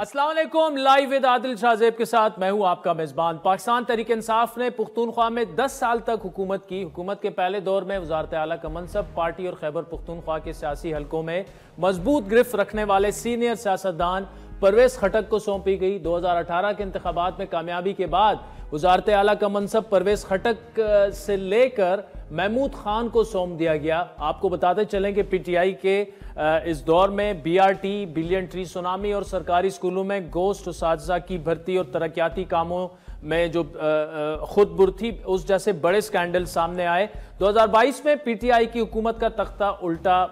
السلام علیکم، live with عادل شاہ زیب کے ساتھ میں ہوں آپ کا میزبان۔ پاکستان تحریک انصاف نے پختونخوا میں 10 سال تک حکومت کی۔ حکومت کے پہلے دور میں وزارت اعلیٰ کا منصب پارٹی اور خیبر پختونخوا کے سیاسی حلقوں میں مضبوط گرفت رکھنے والے سینئر سیاستدان پرویز خٹک کو سونپی گئی۔ 2018 کے انتخابات میں کامیابی کے بعد وزارت اعلیٰ کا منصب پرویز خٹک سے لے کر محمود خان کو سونپ دیا گیا۔ آپ کو بتاتے چلیں کہ پی ٹی آئی کے اس دور میں B R T, billion tree tsunami اور سرکاری اسکولوں میں گوسٹ اساتذہ کی بھرتی اور ترقیاتی کاموں میں جو خود برتی اس جیسے بڑے سکینڈل سامنے آئے۔ 2022 میں پی ٹی آئی کی حکومت کا تختہ الٹا،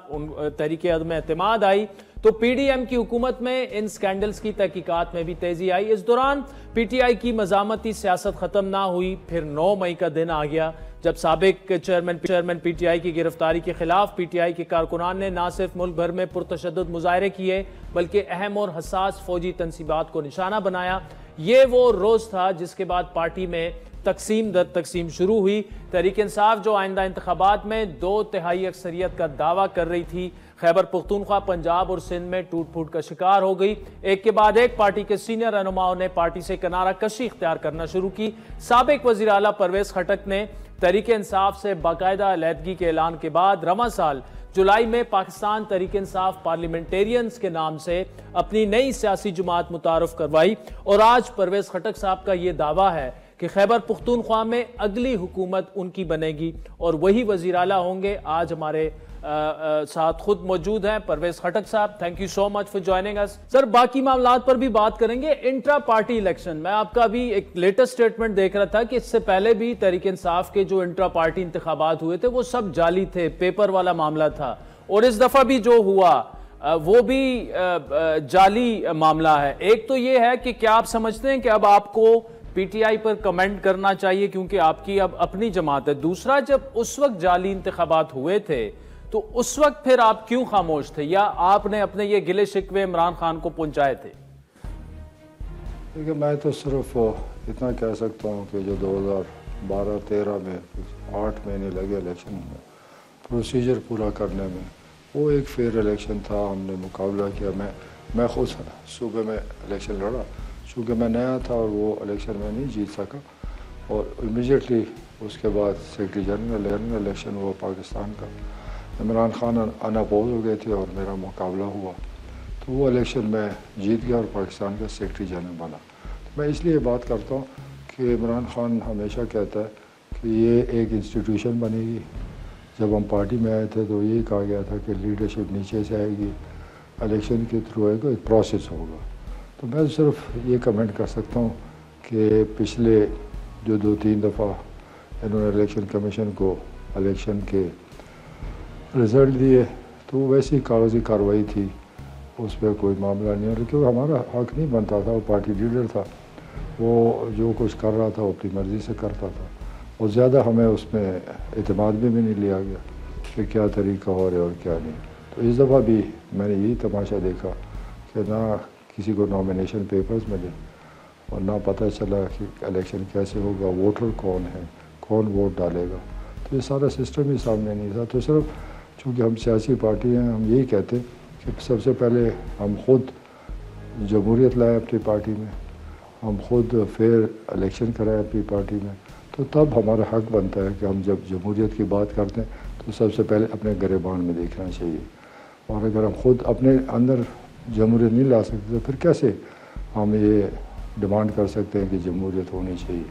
تحریک عدم اعتماد آئی تو پی ڈی ایم کی حکومت میں ان سکینڈلز کی تحقیقات میں بھی تیزی آئی۔ اس دوران پی ٹی آئی کی مزاحمتی سیاست ختم نہ ہوئی۔ پھر 9 مئی کا دن آ گیا جب سابق چیئرمین پی ٹی آئی کی گرفتاری کے خلاف پی ٹی آئی کے کارکنان نے نہ صرف ملک بھر میں پرتشدد مظاہرے کیے بلکہ اہم اور حساس فوجی تنصیبات کو نشانہ بنایا۔ یہ وہ روز تھا جس کے بعد پارٹی میں تقسیم در تقسیم شروع ہوئی۔ تحریک انصاف جو آئندہ انتخابات میں 2/3 اکثریت کا دعویٰ کر رہی تھی، خیبر پختونخوا، پنجاب اور سندھ میں ٹوٹ پھوٹ کا شکار ہو گئی۔ ایک کے بعد ایک پارٹی کے سینئر رہنماؤں نے پارٹی سے کنارہ کشی اختیار کرنا شروع کی۔ سابق وزیر اعلیٰ پرویز خٹک نے تحریک انصاف سے باقاعدہ علیحدگی کے اعلان کے بعد رواں سال جولائی میں پاکستان تحریک انصاف پارلیمنٹیرینز کے نام سے اپنی نئی سیاسی جماعت متعارف کروائی، اور آج پرویز خٹک صاحب کا یہ دعویٰ ہے کہ خیبر پختونخوا میں اگلی حکومت ان کی بنے گی اور وہی وزیر اعلیٰ ہوں گے۔ آج ہمارے ساتھ خود موجود ہیں پرویز خٹک صاحب۔ Thank you so much for joining اس۔ سر، باقی معاملات پر بھی بات کریں گے۔ انٹرا پارٹی الیکشن، میں آپ کا بھی ایک لیٹسٹ سٹیٹمنٹ دیکھ رہا تھا کہ اس سے پہلے بھی تحریک انصاف کے جو انٹرا پارٹی انتخابات ہوئے تھے وہ سب جعلی تھے، پیپر والا معاملہ تھا، اور اس دفعہ بھی جو ہوا وہ بھی جعلی معاملہ ہے۔ ایک تو یہ ہے کہ کیا آپ سمجھتے ہیں کہ اب آپ کو P T I per comment کرنا چاہیے کیونکہ آپ کی اب اپنی جماعت ہے؟ دوسرا، جب اس وقت جعلی انتخابات ہوئے تھے تو اس وقت پھر آپ کیوں خاموش تھے، یا آپ نے اپنے یہ گلے شکوے عمران خان کو پہنچائے تھے؟ دیکھیں، میں تو صرف اتنا کہہ سکتا ہوں کہ جو 2012-13 میں 8 مہینے لگے الیکشن میں پروسیجر پورا کرنے میں، وہ ایک فیئر الیکشن تھا۔ ہم نے مقابلہ کیا، میں خود صوبے میں الیکشن لڑا چونکہ میں نیا تھا اور وہ الیکشن میں نہیں جیت سکا، اور امیجیٹلی اس کے بعد سیکرٹری جنرل الیکشن ہوا پاکستان کا۔ عمران خان اناپوز ہو گئے تھے اور میرا مقابلہ ہوا، تو وہ الیکشن میں جیت گیا اور پاکستان کا سیکرٹری جنرل بنا۔ میں اس لیے بات کرتا ہوں کہ عمران خان ہمیشہ کہتا ہے کہ یہ ایک انسٹیٹیوشن بنے گی۔ جب ہم پارٹی میں آئے تھے تو یہی کہا گیا تھا کہ لیڈرشپ نیچے سے آئے گی، الیکشن کے تھرو آئے گا، ایک پروسیس ہوگا۔ تو میں صرف یہ کمنٹ کر سکتا ہوں کہ پچھلے جو 2-3 دفعہ انہوں نے الیکشن کمیشن کو الیکشن کے رزلٹ دیے تو ویسی کاغذی کارروائی تھی، اس پہ کوئی معاملہ نہیں ہو رہا، کیونکہ ہمارا حق نہیں بنتا تھا۔ وہ پارٹی لیڈر تھا، وہ جو کچھ کر رہا تھا وہ اپنی مرضی سے کرتا تھا، اور زیادہ ہمیں اس میں اعتماد بھی نہیں لیا گیا کہ کیا طریقہ ہو رہا ہے اور کیا نہیں۔ تو اس دفعہ بھی میں نے یہی تماشا دیکھا کہ نہ کسی کو نامینیشن پیپرز ملے اور نہ پتہ چلا کہ الیکشن کیسے ہوگا، ووٹر کون ہے، کون ووٹ ڈالے گا، تو یہ سارا سسٹم ہی سامنے نہیں تھا۔ تو صرف چونکہ ہم سیاسی پارٹی ہیں، ہم یہی کہتے کہ سب سے پہلے ہم خود جمہوریت لائیں اپنی پارٹی میں، ہم خود فیئر الیکشن کرائیں اپنی پارٹی میں، تو تب ہمارا حق بنتا ہے کہ ہم جب جمہوریت کی بات کرتے ہیں تو سب سے پہلے اپنے گریبان میں دیکھنا چاہیے۔ اور اگر ہم خود اپنے اندر جمہوریت نہیں لا سکتے تو پھر کیسے ہم یہ ڈیمانڈ کر سکتے ہیں کہ جمہوریت ہونی چاہیے؟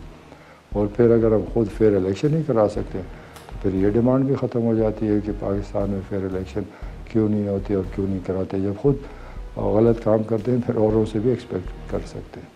اور پھر اگر ہم خود فیئر الیکشن نہیں کرا سکتے تو پھر یہ ڈیمانڈ بھی ختم ہو جاتی ہے کہ پاکستان میں فیئر الیکشن کیوں نہیں ہوتی اور کیوں نہیں کراتے۔ جب خود غلط کام کرتے ہیں پھر اوروں سے بھی ایکسپیکٹ کر سکتے ہیں۔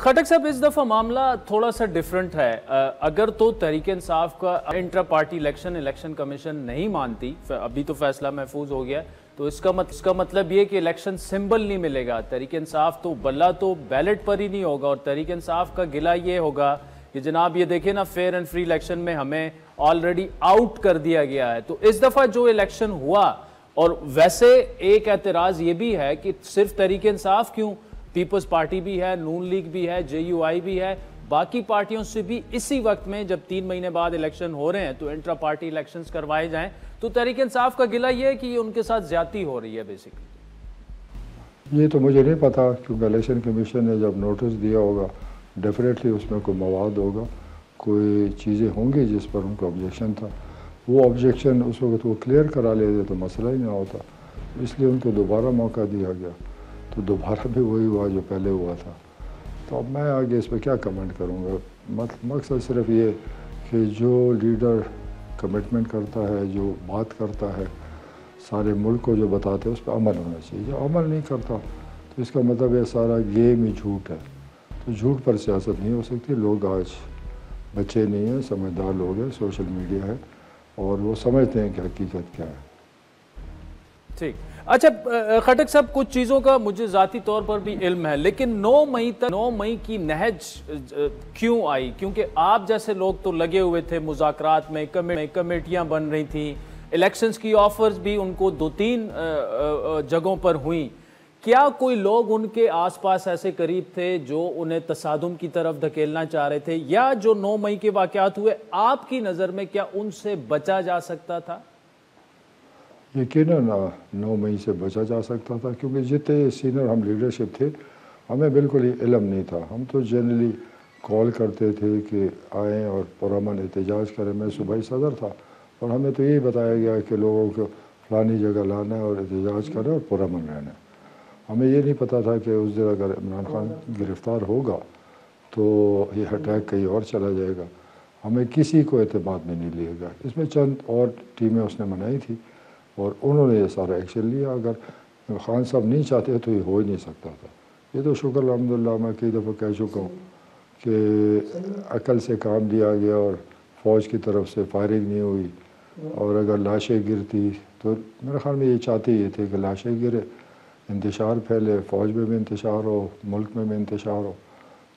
خٹک صاحب، اس دفعہ معاملہ تھوڑا سا ڈیفرنٹ ہے۔ اگر تو تحریک انصاف کا انٹرا پارٹی الیکشن کمیشن نہیں مانتی، ابھی تو فیصلہ محفوظ ہو گیا، تو اس کا مطلب یہ کہ الیکشن سمبل نہیں ملے گا، تحریک انصاف تو بلہ تو بیلٹ پر ہی نہیں ہوگا، اور تحریک انصاف کا گلہ یہ ہوگا کہ جناب یہ دیکھیں نا، فیئر اینڈ فری الیکشن میں ہمیں آلریڈی آؤٹ کر دیا گیا ہے۔ تو اس دفعہ جو الیکشن ہوا، اور ویسے ایک اعتراض یہ بھی ہے کہ صرف تحریک انصاف کیوں، پیپلز پارٹی بھی ہے، نون لیگ بھی ہے، جے یو آئی بھی ہے، باقی پارٹیوں سے بھی اسی وقت میں جب 3 مہینے بعد الیکشن ہو رہے ہیں تو انٹرا پارٹی الیکشنز کروائے جائیں، تو تحریک انصاف کا گلہ یہ ہے کہ یہ ان کے ساتھ زیادتی ہو رہی ہے بیسیکلی۔ یہ تو مجھے نہیں پتا، کیونکہ الیکشن کمیشن نے جب نوٹس دیا ہوگا ڈیفینیٹلی اس میں کوئی مواد ہوگا، کوئی چیزیں ہوں گی جس پر ان کو آبجیکشن تھا. وہ آبجیکشن اس وقت وہ کلیئر کرا لیتے تو مسئلہ ہی نہ ہوتا، اس لیے ان کو دوبارہ موقع دیا گیا. تو دوبارہ بھی وہی ہوا جو پہلے ہوا تھا. تو اب میں آگے اس پہ کیا کمنٹ کروں گا. مقصد صرف یہ کہ جو لیڈر کمٹمنٹ کرتا ہے، جو بات کرتا ہے، سارے ملک کو جو بتاتے ہیں اس پہ عمل ہونا چاہیے. جو عمل نہیں کرتا تو اس کا مطلب ہے سارا گیم ہی جھوٹ ہے. تو جھوٹ پر سیاست نہیں ہو سکتی. لوگ آج بچے نہیں ہیں، سمجھدار لوگ ہیں، سوشل میڈیا ہے اور وہ سمجھتے ہیں کہ حقیقت کیا ہے. ٹھیک. اچھا خٹک صاحب، کچھ چیزوں کا مجھے ذاتی طور پر بھی علم ہے، لیکن 9 مئی کی نہج کیوں آئی؟ کیونکہ آپ جیسے لوگ تو لگے ہوئے تھے مذاکرات میں، کمیٹیاں بن رہی تھیں، الیکشنز کی آفرز بھی ان کو 2-3 جگہوں پر ہوئیں. کیا کوئی لوگ ان کے آس پاس ایسے قریب تھے جو انہیں تصادم کی طرف دھکیلنا چاہ رہے تھے، یا جو 9 مئی کے واقعات ہوئے آپ کی نظر میں کیا ان سے بچا جا سکتا تھا؟ یقیناً 9 مئی سے بچا جا سکتا تھا، کیونکہ جتنے سینئر ہم لیڈرشپ تھے ہمیں بالکل ہی علم نہیں تھا. ہم تو جنرلی کال کرتے تھے کہ آئیں اور پرامن احتجاج کریں. میں صوبائی صدر تھا اور ہمیں تو یہی بتایا گیا کہ لوگوں کو فلانی جگہ لانا ہے اور احتجاج کریں اور پرامن رہنا ہے. ہمیں یہ نہیں پتہ تھا کہ اس دن اگر عمران خان گرفتار ہوگا تو یہ اٹیک کہیں اور چلا جائے گا. ہمیں کسی کو اعتماد میں نہیں لے گا. اس میں چند اور ٹیمیں اس نے بنائی تھی اور انہوں نے یہ سارا ایکشن لیا. اگر خان صاحب نہیں چاہتے تو یہ ہو ہی نہیں سکتا تھا. یہ تو شکر الحمدللہ میں کئی دفعہ کہہ چکا ہوں کہ عقل سے کام لیا گیا اور فوج کی طرف سے فائرنگ نہیں ہوئی. اور اگر لاشیں گرتی تو میرے خیال میں یہ چاہتے ہی تھے کہ لاشیں گرے، انتشار پھیلے، فوج میں بھی انتشار ہو، ملک میں بھی انتشار ہو.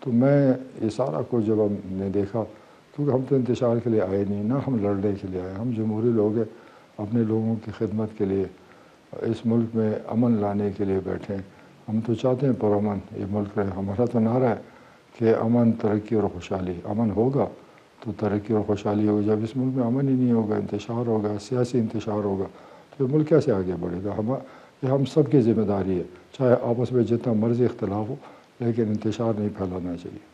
تو میں یہ سارا کچھ جب ہم نے دیکھا، کیونکہ ہم تو انتشار کے لیے آئے نہیں، نہ ہم لڑنے کے لیے آئے. ہم جمہوری لوگ ہیں، اپنے لوگوں کی خدمت کے لیے، اس ملک میں امن لانے کے لیے بیٹھے ہیں. ہم تو چاہتے ہیں پرامن یہ ملک رہے. ہمارا تو نعرہ ہے کہ امن، ترقی اور خوشحالی. امن ہوگا تو ترقی اور خوشحالی ہوگی. جب اس ملک میں امن ہی نہیں ہوگا، انتشار ہوگا، سیاسی انتشار ہوگا، تو یہ ملک کیسے آگے بڑھے گا؟ یہ ہم سب کی ذمہ داری ہے، چاہے آپس میں جتنا مرضی اختلاف ہو، لیکن انتشار نہیں پھیلانا چاہیے.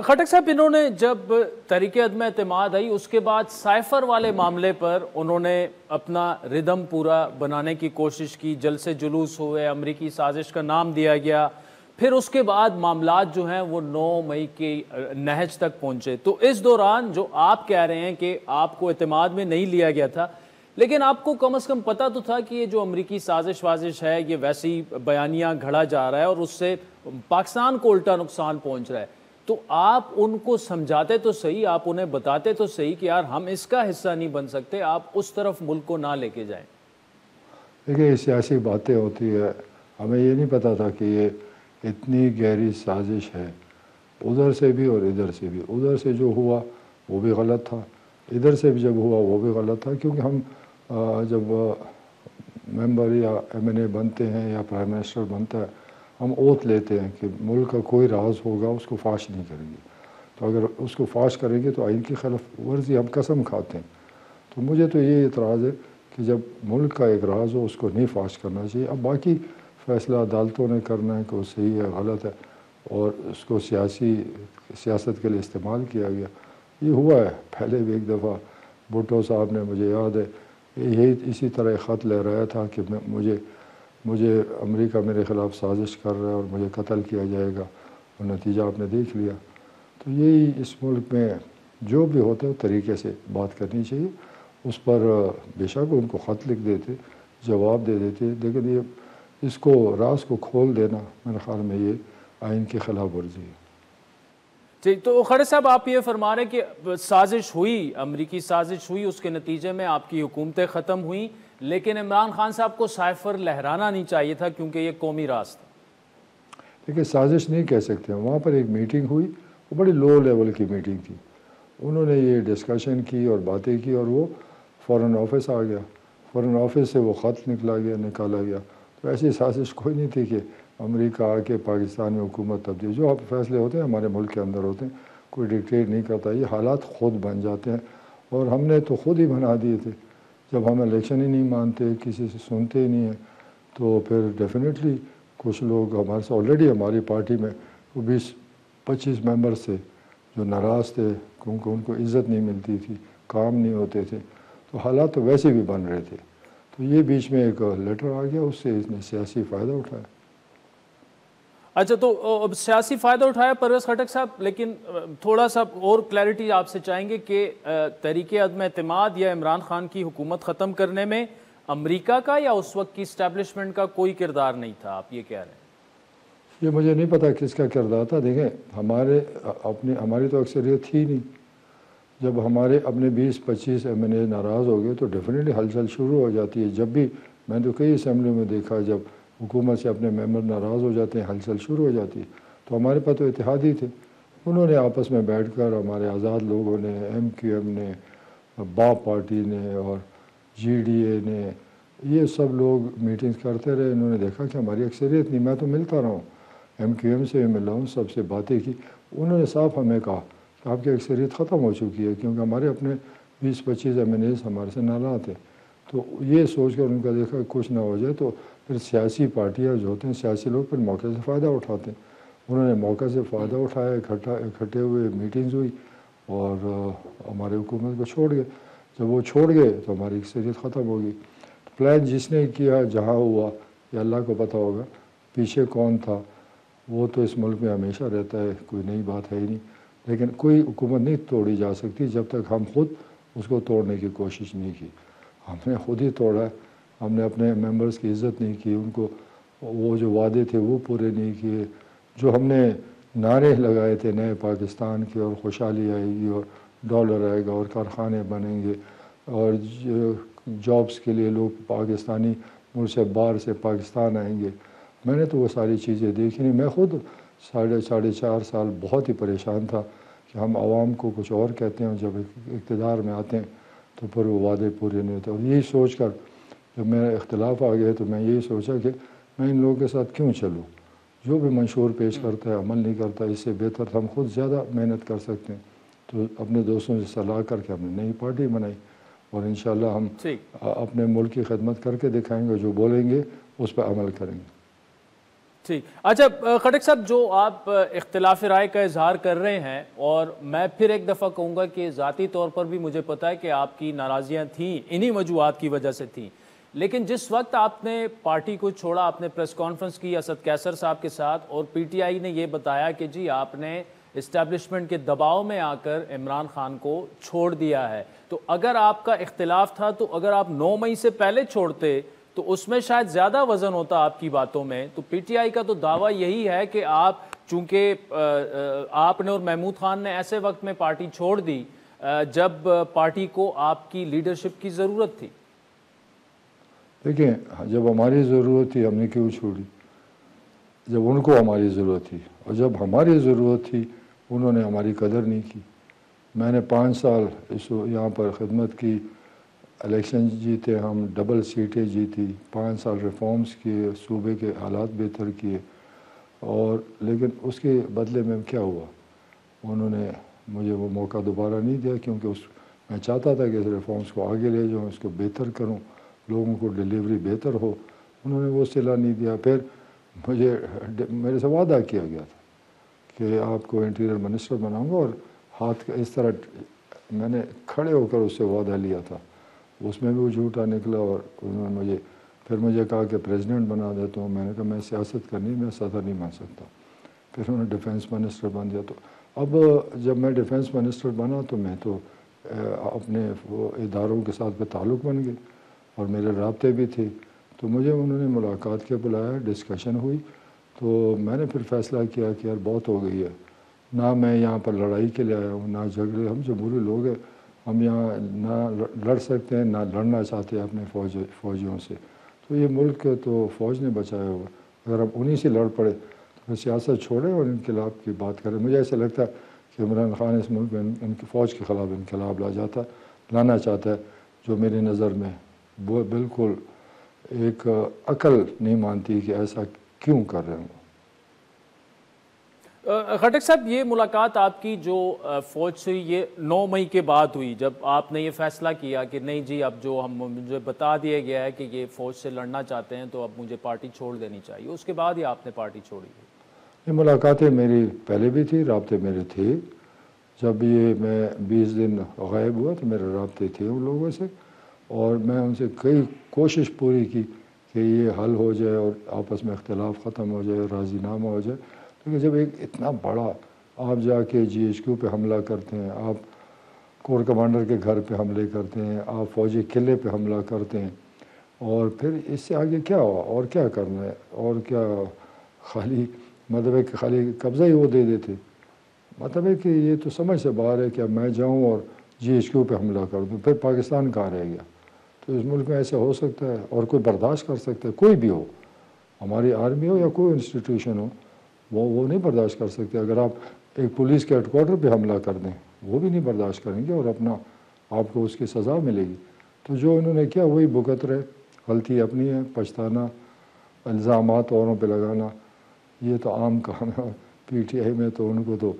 خٹک صاحب، انہوں نے جب تحریک عدم اعتماد آئی اس کے بعد سائفر والے معاملے پر انہوں نے اپنا ردم پورا بنانے کی کوشش کی. جلسے جلوس ہوئے، امریکی سازش کا نام دیا گیا. پھر اس کے بعد معاملات جو ہیں وہ 9 مئی کی نہج تک پہنچے. تو اس دوران جو آپ کہہ رہے ہیں کہ آپ کو اعتماد میں نہیں لیا گیا تھا، لیکن آپ کو کم از کم پتہ تو تھا کہ یہ جو امریکی سازش ہے یہ ویسی بیانیاں گھڑا جا رہا ہے اور اس سے پاکستان کو الٹا نقصان پہنچ رہا ہے. تو آپ ان کو سمجھاتے تو صحیح، آپ انہیں بتاتے تو صحیح کہ یار ہم اس کا حصہ نہیں بن سکتے، آپ اس طرف ملک کو نہ لے کے جائیں. دیکھیے، یہ سیاسی باتیں ہوتی ہے. ہمیں یہ نہیں پتا تھا کہ یہ اتنی گہری سازش ہے، ادھر سے بھی اور ادھر سے بھی. ادھر سے جو ہوا وہ بھی غلط تھا، ادھر سے بھی جب ہوا وہ بھی غلط تھا. کیونکہ ہم جب ممبر یا ایم این اے بنتے ہیں یا پرائم منسٹر بنتا ہے، ہم اوتھ لیتے ہیں کہ ملک کا کوئی راز ہوگا اس کو فاش نہیں کریں گے. تو اگر اس کو فاش کریں گے تو آئین کی خلاف ورزی، ہم قسم کھاتے ہیں. تو مجھے تو یہ اعتراض ہے کہ جب ملک کا ایک راز ہو اس کو نہیں فاش کرنا چاہیے. اب باقی فیصلہ عدالتوں نے کرنا ہے کہ وہ صحیح ہے غلط ہے، اور اس کو سیاست کے لیے استعمال کیا گیا. یہ ہوا ہے. پہلے بھی ایک دفعہ بھٹو صاحب نے، مجھے یاد ہے، یہی اسی طرح خط لے رہا تھا کہ مجھے امریکہ میرے خلاف سازش کر رہا ہے اور مجھے قتل کیا جائے گا، اور نتیجہ آپ نے دیکھ لیا. تو یہی اس ملک میں جو بھی ہوتا ہے طریقے سے بات کرنی چاہیے. اس پر بے شک ان کو خط لکھ دیتے، جواب دے دیتے، لیکن یہ اس کو راز کو کھول دینا میرے خیال میں یہ آئین کی خلاف ورزی ہے. ٹھیک. تو خالد صاحب، آپ یہ فرما رہے ہیں کہ سازش ہوئی، امریکی سازش ہوئی، اس کے نتیجے میں آپ کی حکومتیں ختم ہوئیں، لیکن عمران خان صاحب کو سائفر لہرانا نہیں چاہیے تھا کیونکہ یہ قومی راز تھا. دیکھیے، سازش نہیں کہہ سکتے. وہاں پر ایک میٹنگ ہوئی، وہ بڑی لو لیول کی میٹنگ تھی. انہوں نے یہ ڈسکشن کی اور باتیں کی اور وہ فورن آفس آ گیا. فورن آفس سے وہ خط نکالا گیا. تو ایسی سازش کوئی نہیں تھی کہ امریکہ آ کے پاکستان میں حکومت تبدیل. جو فیصلے ہوتے ہیں ہمارے ملک کے اندر ہوتے ہیں، کوئی ڈکٹیٹ نہیں کرتا. یہ حالات خود بن جاتے ہیں اور ہم نے تو خود ہی بنا دیے تھے. جب ہم الیکشن ہی نہیں مانتے، کسی سے سنتے ہی نہیں ہیں، تو پھر ڈیفینیٹلی کچھ لوگ ہمارے سے آلریڈی ہماری پارٹی میں وہ 20-25 ممبرس تھے جو ناراض تھے کیونکہ ان کو عزت نہیں ملتی تھی، کام نہیں ہوتے تھے، تو حالات تو ویسے بھی بن رہے تھے. تو یہ بیچ میں ایک لیٹر آ گیا، اس سے اس نے سیاسی فائدہ اٹھایا. اچھا، تو سیاسی فائدہ اٹھایا پرویز خٹک صاحب، لیکن تھوڑا سا اور کلیئرٹی آپ سے چاہیں گے کہ تحریک عدم اعتماد یا عمران خان کی حکومت ختم کرنے میں امریکہ کا یا اس وقت کی اسٹیبلشمنٹ کا کوئی کردار نہیں تھا، آپ یہ کہہ رہے ہیں؟ یہ مجھے نہیں پتا کس کا کردار تھا. دیکھیں ہماری تو اکثریت تھی نہیں. جب ہمارے اپنے 20-25 ایم این اے ناراض ہو گئے تو ڈیفینیٹلی ہلچل شروع ہو جاتی ہے. جب بھی میں تو کئی اسمبلیوں میں دیکھا جب حکومت سے اپنے ممبر ناراض ہو جاتے ہیں ہلچل شروع ہو جاتی ہے. تو ہمارے پاس تو اتحادی تھے، انہوں نے آپس میں بیٹھ کر ہمارے آزاد لوگوں نے، ایم کیو ایم نے، باپ پارٹی نے اور جی ڈی اے نے، یہ سب لوگ میٹنگز کرتے رہے. انہوں نے دیکھا کہ ہماری اکثریت نہیں. میں تو ملتا رہا ہوں، ایم کیو ایم سے بھی ملا ہوں، سب سے باتیں کی. انہوں نے صاف ہمیں کہا کہ آپ کی اکثریت ختم ہو چکی ہے، کیونکہ ہمارے اپنے 20-25 ایم این ایز ہمارے سے ناراض تھے. تو یہ سوچ کر ان کا دیکھا کہ کچھ نہ ہو جائے تو پھر سیاسی پارٹیاں جو ہوتے ہیں، سیاسی لوگ پھر موقع سے فائدہ اٹھاتے ہیں. انہوں نے موقع سے فائدہ اٹھایا، اکٹھے ہوئے، میٹنگز ہوئی اور ہمارے حکومت کو چھوڑ گئے. جب وہ چھوڑ گئے تو ہماری اکثریت ختم ہو گئی. پلان جس نے کیا جہاں ہوا یہ اللہ کو پتہ ہوگا، پیچھے کون تھا وہ تو اس ملک میں ہمیشہ رہتا ہے، کوئی نئی بات ہے ہی نہیں. لیکن کوئی حکومت نہیں توڑی جا سکتی جب تک ہم خود اس کو توڑنے کی کوشش نہیں کی. ہم نے خود ہی توڑا ہے. ہم نے اپنے ممبرز کی عزت نہیں کی، ان کو وہ جو وعدے تھے وہ پورے نہیں کیے. جو ہم نے نعرے لگائے تھے نئے پاکستان کے اور خوشحالی آئے گی اور ڈالر آئے گا اور کارخانے بنیں گے اور جابس کے لیے لوگ پاکستانی ملک سے باہر سے پاکستان آئیں گے، میں نے تو وہ ساری چیزیں دیکھی نہیں. میں خود 4.5 سال بہت ہی پریشان تھا کہ ہم عوام کو کچھ اور کہتے ہیں اور جب اقتدار میں آتے ہیں تو پھر وہ وعدے پورے نہیں ہوتے. اور یہی سوچ کر جب میرا اختلاف آ گیا تو میں یہی سوچا کہ میں ان لوگوں کے ساتھ کیوں چلوں. جو بھی منشور پیش کرتا ہے عمل نہیں کرتا، اس سے بہتر ہم خود زیادہ محنت کر سکتے ہیں. تو اپنے دوستوں سے صلاح کر کے ہم نے نئی پارٹی بنائی اور انشاءاللہ ہم اپنے ملک کی خدمت کر کے دکھائیں گے. جو بولیں گے اس پہ عمل کریں گے. ٹھیک. اچھا خٹک صاحب، جو آپ اختلاف رائے کا اظہار کر رہے ہیں، اور میں پھر ایک دفعہ کہوں گا کہ ذاتی طور پر بھی مجھے پتا ہے کہ آپ کی ناراضیاں تھیں، انہی وجوہات کی وجہ سے تھیں، لیکن جس وقت آپ نے پارٹی کو چھوڑا، آپ نے پریس کانفرنس کی اسد کیسر صاحب کے ساتھ اور پی ٹی آئی نے یہ بتایا کہ جی آپ نے اسٹیبلشمنٹ کے دباؤ میں آ کر عمران خان کو چھوڑ دیا ہے. تو اگر آپ کا اختلاف تھا تو اگر آپ 9 مئی سے پہلے چھوڑتے تو اس میں شاید زیادہ وزن ہوتا آپ کی باتوں میں. تو پی ٹی آئی کا تو دعویٰ یہی ہے کہ آپ چونکہ آپ نے اور محمود خان نے ایسے وقت میں پارٹی چھوڑ دی جب پارٹی کو آپ کی لیڈرشپ کی ضرورت تھی. دیکھیں، جب ہماری ضرورت تھی ہم نے کیوں چھوڑی؟ جب ان کو ہماری ضرورت تھی، اور جب ہماری ضرورت تھی انہوں نے ہماری قدر نہیں کی. میں نے 5 سال یہاں پر خدمت کی، الیکشن جیتے، ہم ڈبل سیٹیں جیتی، 5 سال ریفارمز کیے، صوبے کے حالات بہتر کیے، اور لیکن اس کے بدلے میں کیا ہوا؟ انہوں نے مجھے وہ موقع دوبارہ نہیں دیا، کیونکہ میں چاہتا تھا کہ اس ریفارمز کو آگے لے جاؤں، اس کو بہتر کروں، لوگوں کو ڈیلیوری بہتر ہو. انہوں نے وہ صلہ نہیں دیا. پھر میرے سے وعدہ کیا گیا تھا کہ آپ کو انٹیریئر منسٹر بناؤں گا، اور ہاتھ کا اس طرح میں نے کھڑے ہو کر اس سے وعدہ لیا تھا. اس میں بھی وہ جھوٹا نکلا، اور انہوں نے مجھے کہا کہ پریزیڈنٹ بنا دیتا ہوں. میں نے کہا میں سیاست کرنی، میں صدر نہیں بن سکتا. پھر انہوں نے ڈیفینس منسٹر بن دیا. تو اب جب میں ڈیفینس منسٹر بنا تو میں تو اپنے وہ اداروں کے ساتھ تعلق بن گئے اور میرے رابطے بھی تھے. تو مجھے انہوں نے ملاقات کے بلایا، ڈسکشن ہوئی. تو میں نے پھر فیصلہ کیا کہ یار بہت ہو گئی ہے، نہ میں یہاں پر لڑائی کے لیے آیا ہوں، نہ جھگڑے. ہم جمہوری لوگ ہیں، ہم یہاں نہ لڑ سکتے ہیں، نہ لڑنا چاہتے ہیں اپنے فوجیوں سے. تو یہ ملک تو فوج نے بچایا ہوا. اگر ہم انہی سے لڑ پڑے تو سیاست چھوڑیں اور انقلاب کی بات کریں. مجھے ایسا لگتا ہے کہ عمران خان اس ملک میں ان کی فوج کے خلاف انقلاب لانا چاہتا ہے، جو میری نظر میں وہ بالکل ایک عقل نہیں مانتی کہ ایسا کیوں کر رہے ہوں. خٹک صاحب، یہ ملاقات آپ کی جو فوج سے یہ 9 مئی کے بعد ہوئی، جب آپ نے یہ فیصلہ کیا کہ نہیں جی اب جو مجھے بتا دیا گیا ہے کہ یہ فوج سے لڑنا چاہتے ہیں تو اب مجھے پارٹی چھوڑ دینی چاہیے، اس کے بعد ہی آپ نے پارٹی چھوڑی؟ یہ ملاقاتیں میری پہلے بھی تھی، رابطے میرے تھے، جب یہ میں 20 دن غائب ہوا تو میرے رابطے تھے ان لوگوں سے، اور میں ان سے کئی کوشش پوری کی کہ یہ حل ہو جائے اور آپس میں اختلاف ختم ہو جائے، راضی نامہ ہو جائے. لیکن جب ایک اتنا بڑا آپ جا کے GHQ پہ حملہ کرتے ہیں، آپ کور کمانڈر کے گھر پہ حملے کرتے ہیں، آپ فوجی قلعے پہ حملہ کرتے ہیں، اور پھر اس سے آگے کیا ہوا اور کیا کرنا ہے اور کیا، خالی مطلب ہے کہ خالی قبضہ ہی وہ دے دیتے، مطلب ہے کہ یہ تو سمجھ سے باہر ہے کہ اب میں جاؤں اور GHQ پہ حملہ کر دوں، پھر پاکستان کہاں رہ گیا؟ تو اس ملک میں ایسا ہو سکتا ہے اور کوئی برداشت کر سکتا ہے؟ کوئی بھی ہو، ہماری آرمی ہو یا کوئی انسٹیٹیوشن ہو، وہ نہیں برداشت کر سکتے. اگر آپ ایک پولیس کے ہیڈ کوارٹر پہ حملہ کر دیں وہ بھی نہیں برداشت کریں گے، اور اپنا آپ کو اس کی سزا ملے گی. تو جو انہوں نے کیا وہی بھگت رہے، غلطی اپنی ہے، پچھتانا، الزامات اوروں پہ لگانا یہ تو عام کام ہے. PTI میں تو ان کو تو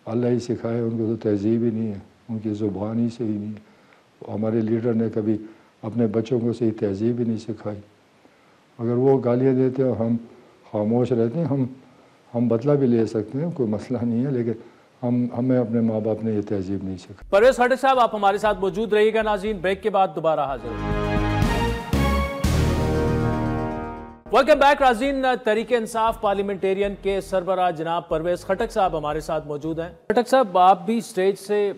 اللہ ہی سکھائے، ان کو تو تہذیب ہی نہیں ہے، ان کی زبان ہی صحیح نہیں ہے. ہمارے لیڈر نے کبھی اپنے بچوں کو صحیح تہذیب ہی نہیں سکھائی. اگر وہ گالیاں دیتے ہیں ہم خاموش رہتے ہیں، ہم بدلہ بھی لے سکتے ہیں، کوئی مسئلہ نہیں ہے، لیکن ہمیں اپنے ماں باپ نے یہ تہذیب نہیں سکھائی. پرویز خٹک صاحب، آپ ہمارے ساتھ موجود رہیے گا. ناظرین، بریک کے بعد دوبارہ حاضر ہیں. Welcome back. ناظرین، تحریک انصاف پارلیمنٹیرین کے سربراہ جناب پرویز خٹک صاحب ہمارے ساتھ موجود ہیں. خٹک صاحب، آپ بھی سٹیج سے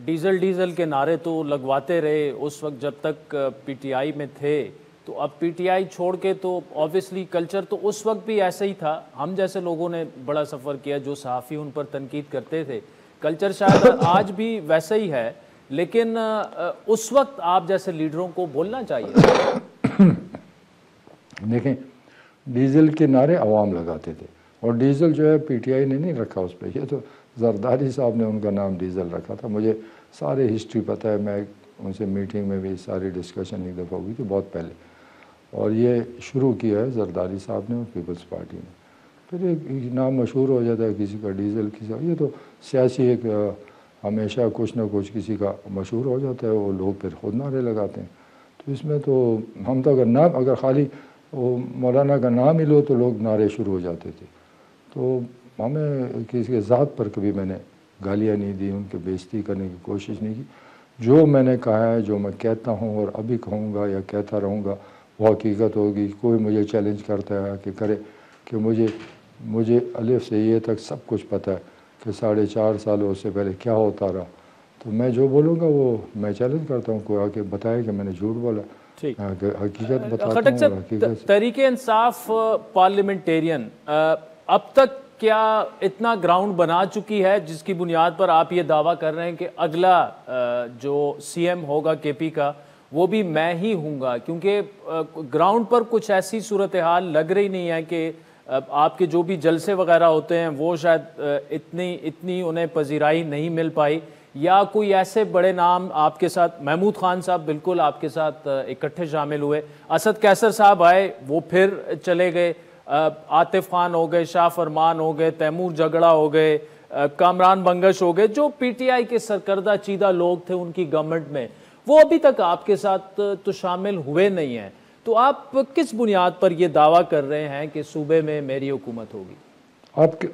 ڈیزل کے نعرے تو لگواتے رہے اس وقت جب تک PTI میں تھے، تو اب PTI چھوڑ کے تو آبویسلی کلچر تو اس وقت بھی ایسا ہی تھا. ہم جیسے لوگوں نے بڑا سفر کیا، جو صحافی ان پر تنقید کرتے تھے، کلچر شاید آج بھی ویسا ہی ہے، لیکن اس وقت آپ جیسے لیڈروں کو بولنا چاہیے. دیکھیں، ڈیزل کے نعرے عوام لگاتے تھے، اور ڈیزل جو ہے PTI نے نہیں رکھا اس پہ، یہ تو زرداری صاحب نے ان کا نام ڈیزل رکھا تھا. مجھے سارے ہسٹری پتہ ہے، میں ان سے میٹنگ میں بھی ساری ڈسکشن ایک دفعہ ہوئی تھی بہت پہلے، اور یہ شروع کیا ہے زرداری صاحب نے اور پیپلز پارٹی نے. پھر ایک نام مشہور ہو جاتا ہے کسی کا ڈیزل، کسی کا، یہ تو سیاسی ایک ہمیشہ کچھ نہ کچھ کسی کا مشہور ہو جاتا ہے، وہ لوگ پھر خود نعرے لگاتے ہیں. تو اس میں تو ہم تو اگر خالی وہ مولانا کا نام ہی لو تو لوگ نعرے شروع ہو جاتے تھے. تو ہمیں کسی کے ذات پر کبھی میں نے گالیاں نہیں دی، ان کی بے عزتی کرنے کی کوشش نہیں کی. جو میں نے کہا ہے، جو میں کہتا ہوں اور ابھی کہوں گا یا کہتا رہوں گا، وہ حقیقت ہوگی. کوئی مجھے چیلنج کرتا ہے کہ کرے کہ مجھے الف سے یہ تک سب کچھ پتہ ہے کہ 4.5 سالوں سے پہلے کیا ہوتا رہا، تو میں جو بولوں گا وہ میں چیلنج کرتا ہوں. کوئی آ کے بتائے کہ میں نے جھوٹ بولا، حقیقت بتاتا ہوں. اور حقیقت تحریک انصاف پارلیمنٹیرین اب تک کیا اتنا گراؤنڈ بنا چکی ہے جس کی بنیاد پر آپ یہ دعویٰ کر رہے ہیں کہ اگلا جو CM ہوگا KP کا وہ بھی میں ہی ہوں گا؟ کیونکہ گراؤنڈ پر کچھ ایسی صورتحال لگ رہی نہیں ہے کہ آپ کے جو بھی جلسے وغیرہ ہوتے ہیں وہ شاید اتنی انہیں پذیرائی نہیں مل پائی، یا کوئی ایسے بڑے نام آپ کے ساتھ، محمود خان صاحب بالکل آپ کے ساتھ اکٹھے شامل ہوئے، اسد کیسر صاحب آئے وہ پھر چلے گئے، عاطف خان ہو گئے، شاہ فرمان ہو گئے، تیمور جگڑا ہو گئے، کامران بنگش ہو گئے، جو PTI کے سرکردہ چیدہ لوگ تھے ان کی گورنمنٹ میں، وہ ابھی تک آپ کے ساتھ تو شامل ہوئے نہیں ہیں. تو آپ کس بنیاد پر یہ دعویٰ کر رہے ہیں کہ صوبے میں میری حکومت ہوگی؟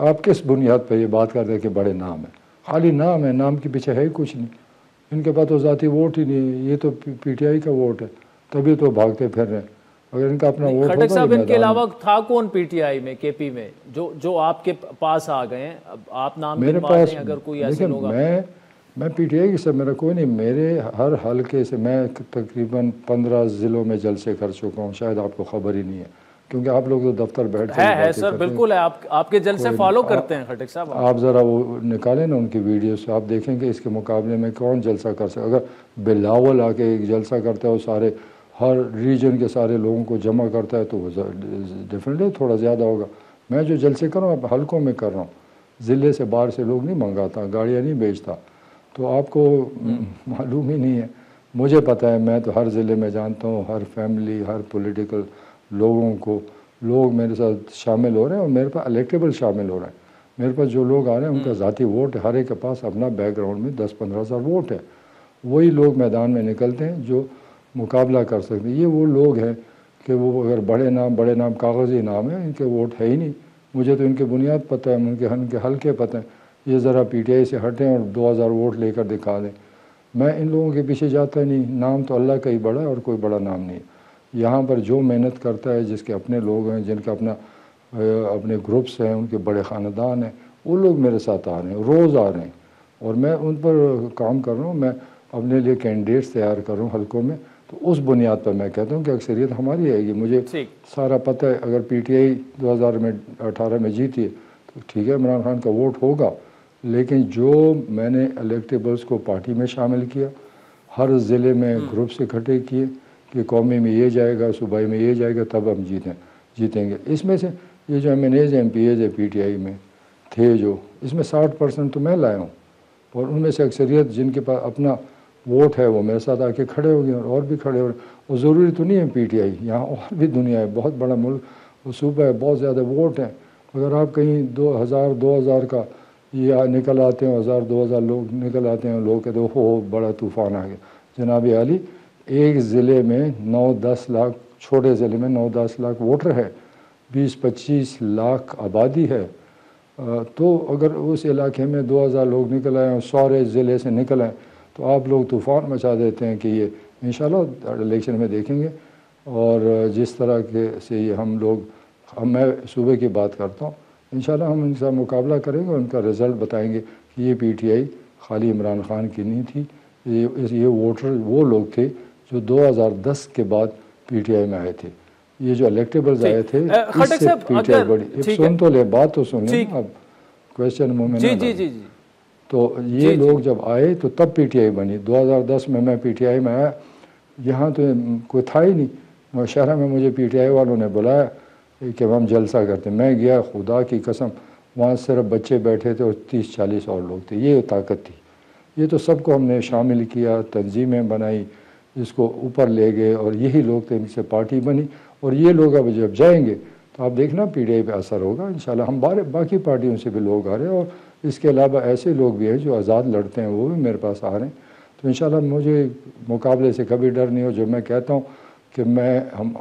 آپ کس بنیاد پر یہ بات کر رہے ہیں کہ بڑے نام ہیں؟ خالی نام ہے، نام کے پیچھے ہے کچھ نہیں. ان کے پاس تو ذاتی ووٹ ہی نہیں، یہ تو PTI کا ووٹ ہے، تبھی تو بھاگتے پھر رہے ہیں. اگر ان کا اپنا ووٹ ہوتا، خٹک صاحب ان کے علاوہ تھا کون PTI میں KP میں جو آپ کے پاس آ گئے ہیں؟ آپ نام میرے گنوا پاس دیں اگر کوئی ایسے لوگ. میں PTI کی سب میرا کوئی نہیں. میرے ہر حلقے سے میں تقریباً 15 ضلعوں میں جلسے کر چکا ہوں، شاید آپ کو خبر ہی نہیں ہے کیونکہ آپ لوگ تو دفتر بیٹھتے ہیں. ہے سر، بالکل ہے، آپ کے جلسے فالو کرتے ہیں خٹک صاحب. آپ ذرا وہ نکالیں نا ان کی ویڈیوز، آپ دیکھیں کہ اس کے مقابلے میں کون جلسہ کر سکتا. اگر بلاول آ کے ایک جلسہ کرتا ہے، وہ سارے ہر ریجن کے سارے لوگوں کو جمع کرتا ہے، تو وہ ڈیفینیٹلی تھوڑا زیادہ ہوگا. میں جو جلسے کر رہا ہوں حلقوں میں کر رہا ہوں، ضلع سے باہر سے لوگ نہیں منگاتا، گاڑیاں نہیں بیچتا. تو آپ کو معلوم ہی نہیں ہے، مجھے پتہ ہے. میں تو ہر ضلع میں جانتا ہوں، ہر فیملی، ہر پولیٹیکل لوگوں کو. لوگ میرے ساتھ شامل ہو رہے ہیں اور میرے پاس الیکٹیبل شامل ہو رہے ہیں. میرے پاس جو لوگ آ رہے ہیں ان کا ذاتی ووٹ ہے، ہر ایک کے پاس اپنا بیک گراؤنڈ میں 10-15 ہزار ووٹ ہے، وہی لوگ میدان میں نکلتے ہیں جو مقابلہ کر سکتے ہیں۔ یہ وہ لوگ ہیں کہ وہ اگر بڑے نام کاغذی نام ہیں، ان کے ووٹ ہے ہی نہیں، مجھے تو ان کے بنیاد پتہ ہے، ان کے حلقے پتہ ہیں، یہ ذرا پی ٹی آئی سے ہٹیں اور 2000 ووٹ لے کر دکھا دیں، میں ان لوگوں کے پیچھے جاتا نہیں، نام تو اللہ کا ہی بڑا ہے اور کوئی بڑا نام نہیں ہے۔ یہاں پر جو محنت کرتا ہے، جس کے اپنے لوگ ہیں، جن کا اپنے گروپس ہیں، ان کے بڑے خاندان ہیں، وہ لوگ میرے ساتھ آ رہے ہیں، روز آ رہے ہیں، اور میں ان پر کام کر رہا ہوں، میں اپنے لیے کینڈیڈیٹس تیار کر رہا ہوں حلقوں میں، تو اس بنیاد پر میں کہتا ہوں کہ اکثریت ہماری آئے گی۔ مجھے سارا پتہ ہے اگر پی ٹی آئی 2018 میں جیتی ہے تو ٹھیک ہے، عمران خان کا ووٹ ہوگا، لیکن جو میں نے الیکٹیبلز کو پارٹی میں شامل کیا، ہر ضلع میں گروپس اکٹھے کیے کہ قومی میں یہ جائے گا، صوبائی میں یہ جائے گا، تب ہم جیتیں گے۔ اس میں سے یہ جو M N As M P As ہے پی ٹی آئی میں تھے، جو اس میں 60% تو میں لایا ہوں، اور ان میں سے اکثریت جن کے پاس اپنا ووٹ ہے وہ میرے ساتھ آ کے کھڑے ہو گئے، اور بھی کھڑے ہو رہے ہیں، اور ضروری تو نہیں ہے پی ٹی آئی، یہاں اور بھی دنیا ہے، بہت بڑا ملک اور صوبہ ہے، بہت زیادہ ووٹ ہیں، اگر آپ کہیں 2000 کا یہ نکل آتے ہیں، 2000 لوگ نکل آتے ہیں، لوگ کہتے ہیں ہو بڑا طوفان آ گیا۔ جناب عالی، ایک ضلع میں 9-10 لاکھ، چھوٹے ضلع میں 9-10 لاکھ ووٹر ہے، 20-25 لاکھ آبادی ہے، تو اگر اس علاقے میں 2000 لوگ نکل آئے ہیں، سارے ضلع سے نکل آئے، تو آپ لوگ طوفان مچا دیتے ہیں کہ یہ انشاءاللہ الیکشن میں دیکھیں گے۔ اور جس طرح کے سے یہ ہم لوگ، میں صوبے کی بات کرتا ہوں، انشاءاللہ ہم ان سے مقابلہ کریں گے، ان کا رزلٹ بتائیں گے کہ یہ پی ٹی آئی خالی عمران خان کی نہیں تھی، یہ ووٹر وہ لوگ تھے جو 2010 کے بعد پی ٹی آئی میں آئے تھے، یہ جو الیکٹیبلز آئے تھے اس سے پی ٹی آئی بڑی، سن تو لے، بات تو سن لیں، اب کویسچن منہ میں نہ لائیں۔ تو یہ لوگ جب آئے تو تب پی ٹی آئی بنی۔ 2010 میں پی ٹی آئی میں آیا، یہاں تو کوئی تھا ہی نہیں، نوشہرہ میں مجھے پی ٹی آئی والوں نے بلایا کہ ہم جلسہ کرتے، میں گیا، خدا کی قسم وہاں صرف بچے بیٹھے تھے اور 30-40 اور لوگ تھے، یہ طاقت تھی۔ یہ تو سب کو ہم نے شامل کیا، تنظیمیں بنائی، اس کو اوپر لے گئے، اور یہی لوگ تھے، ان سے پارٹی بنی، اور یہ لوگ اب جب جائیں گے تو آپ دیکھنا پی ٹی آئی پہ اثر ہوگا انشاءاللہ۔ ہم باقی پارٹیوں سے بھی لوگ آ رہے ہیں، اور اس کے علاوہ ایسے لوگ بھی ہیں جو آزاد لڑتے ہیں، وہ بھی میرے پاس آ رہے ہیں، تو انشاءاللہ مجھے مقابلے سے کبھی ڈر نہیں ہو۔ جب میں کہتا ہوں کہ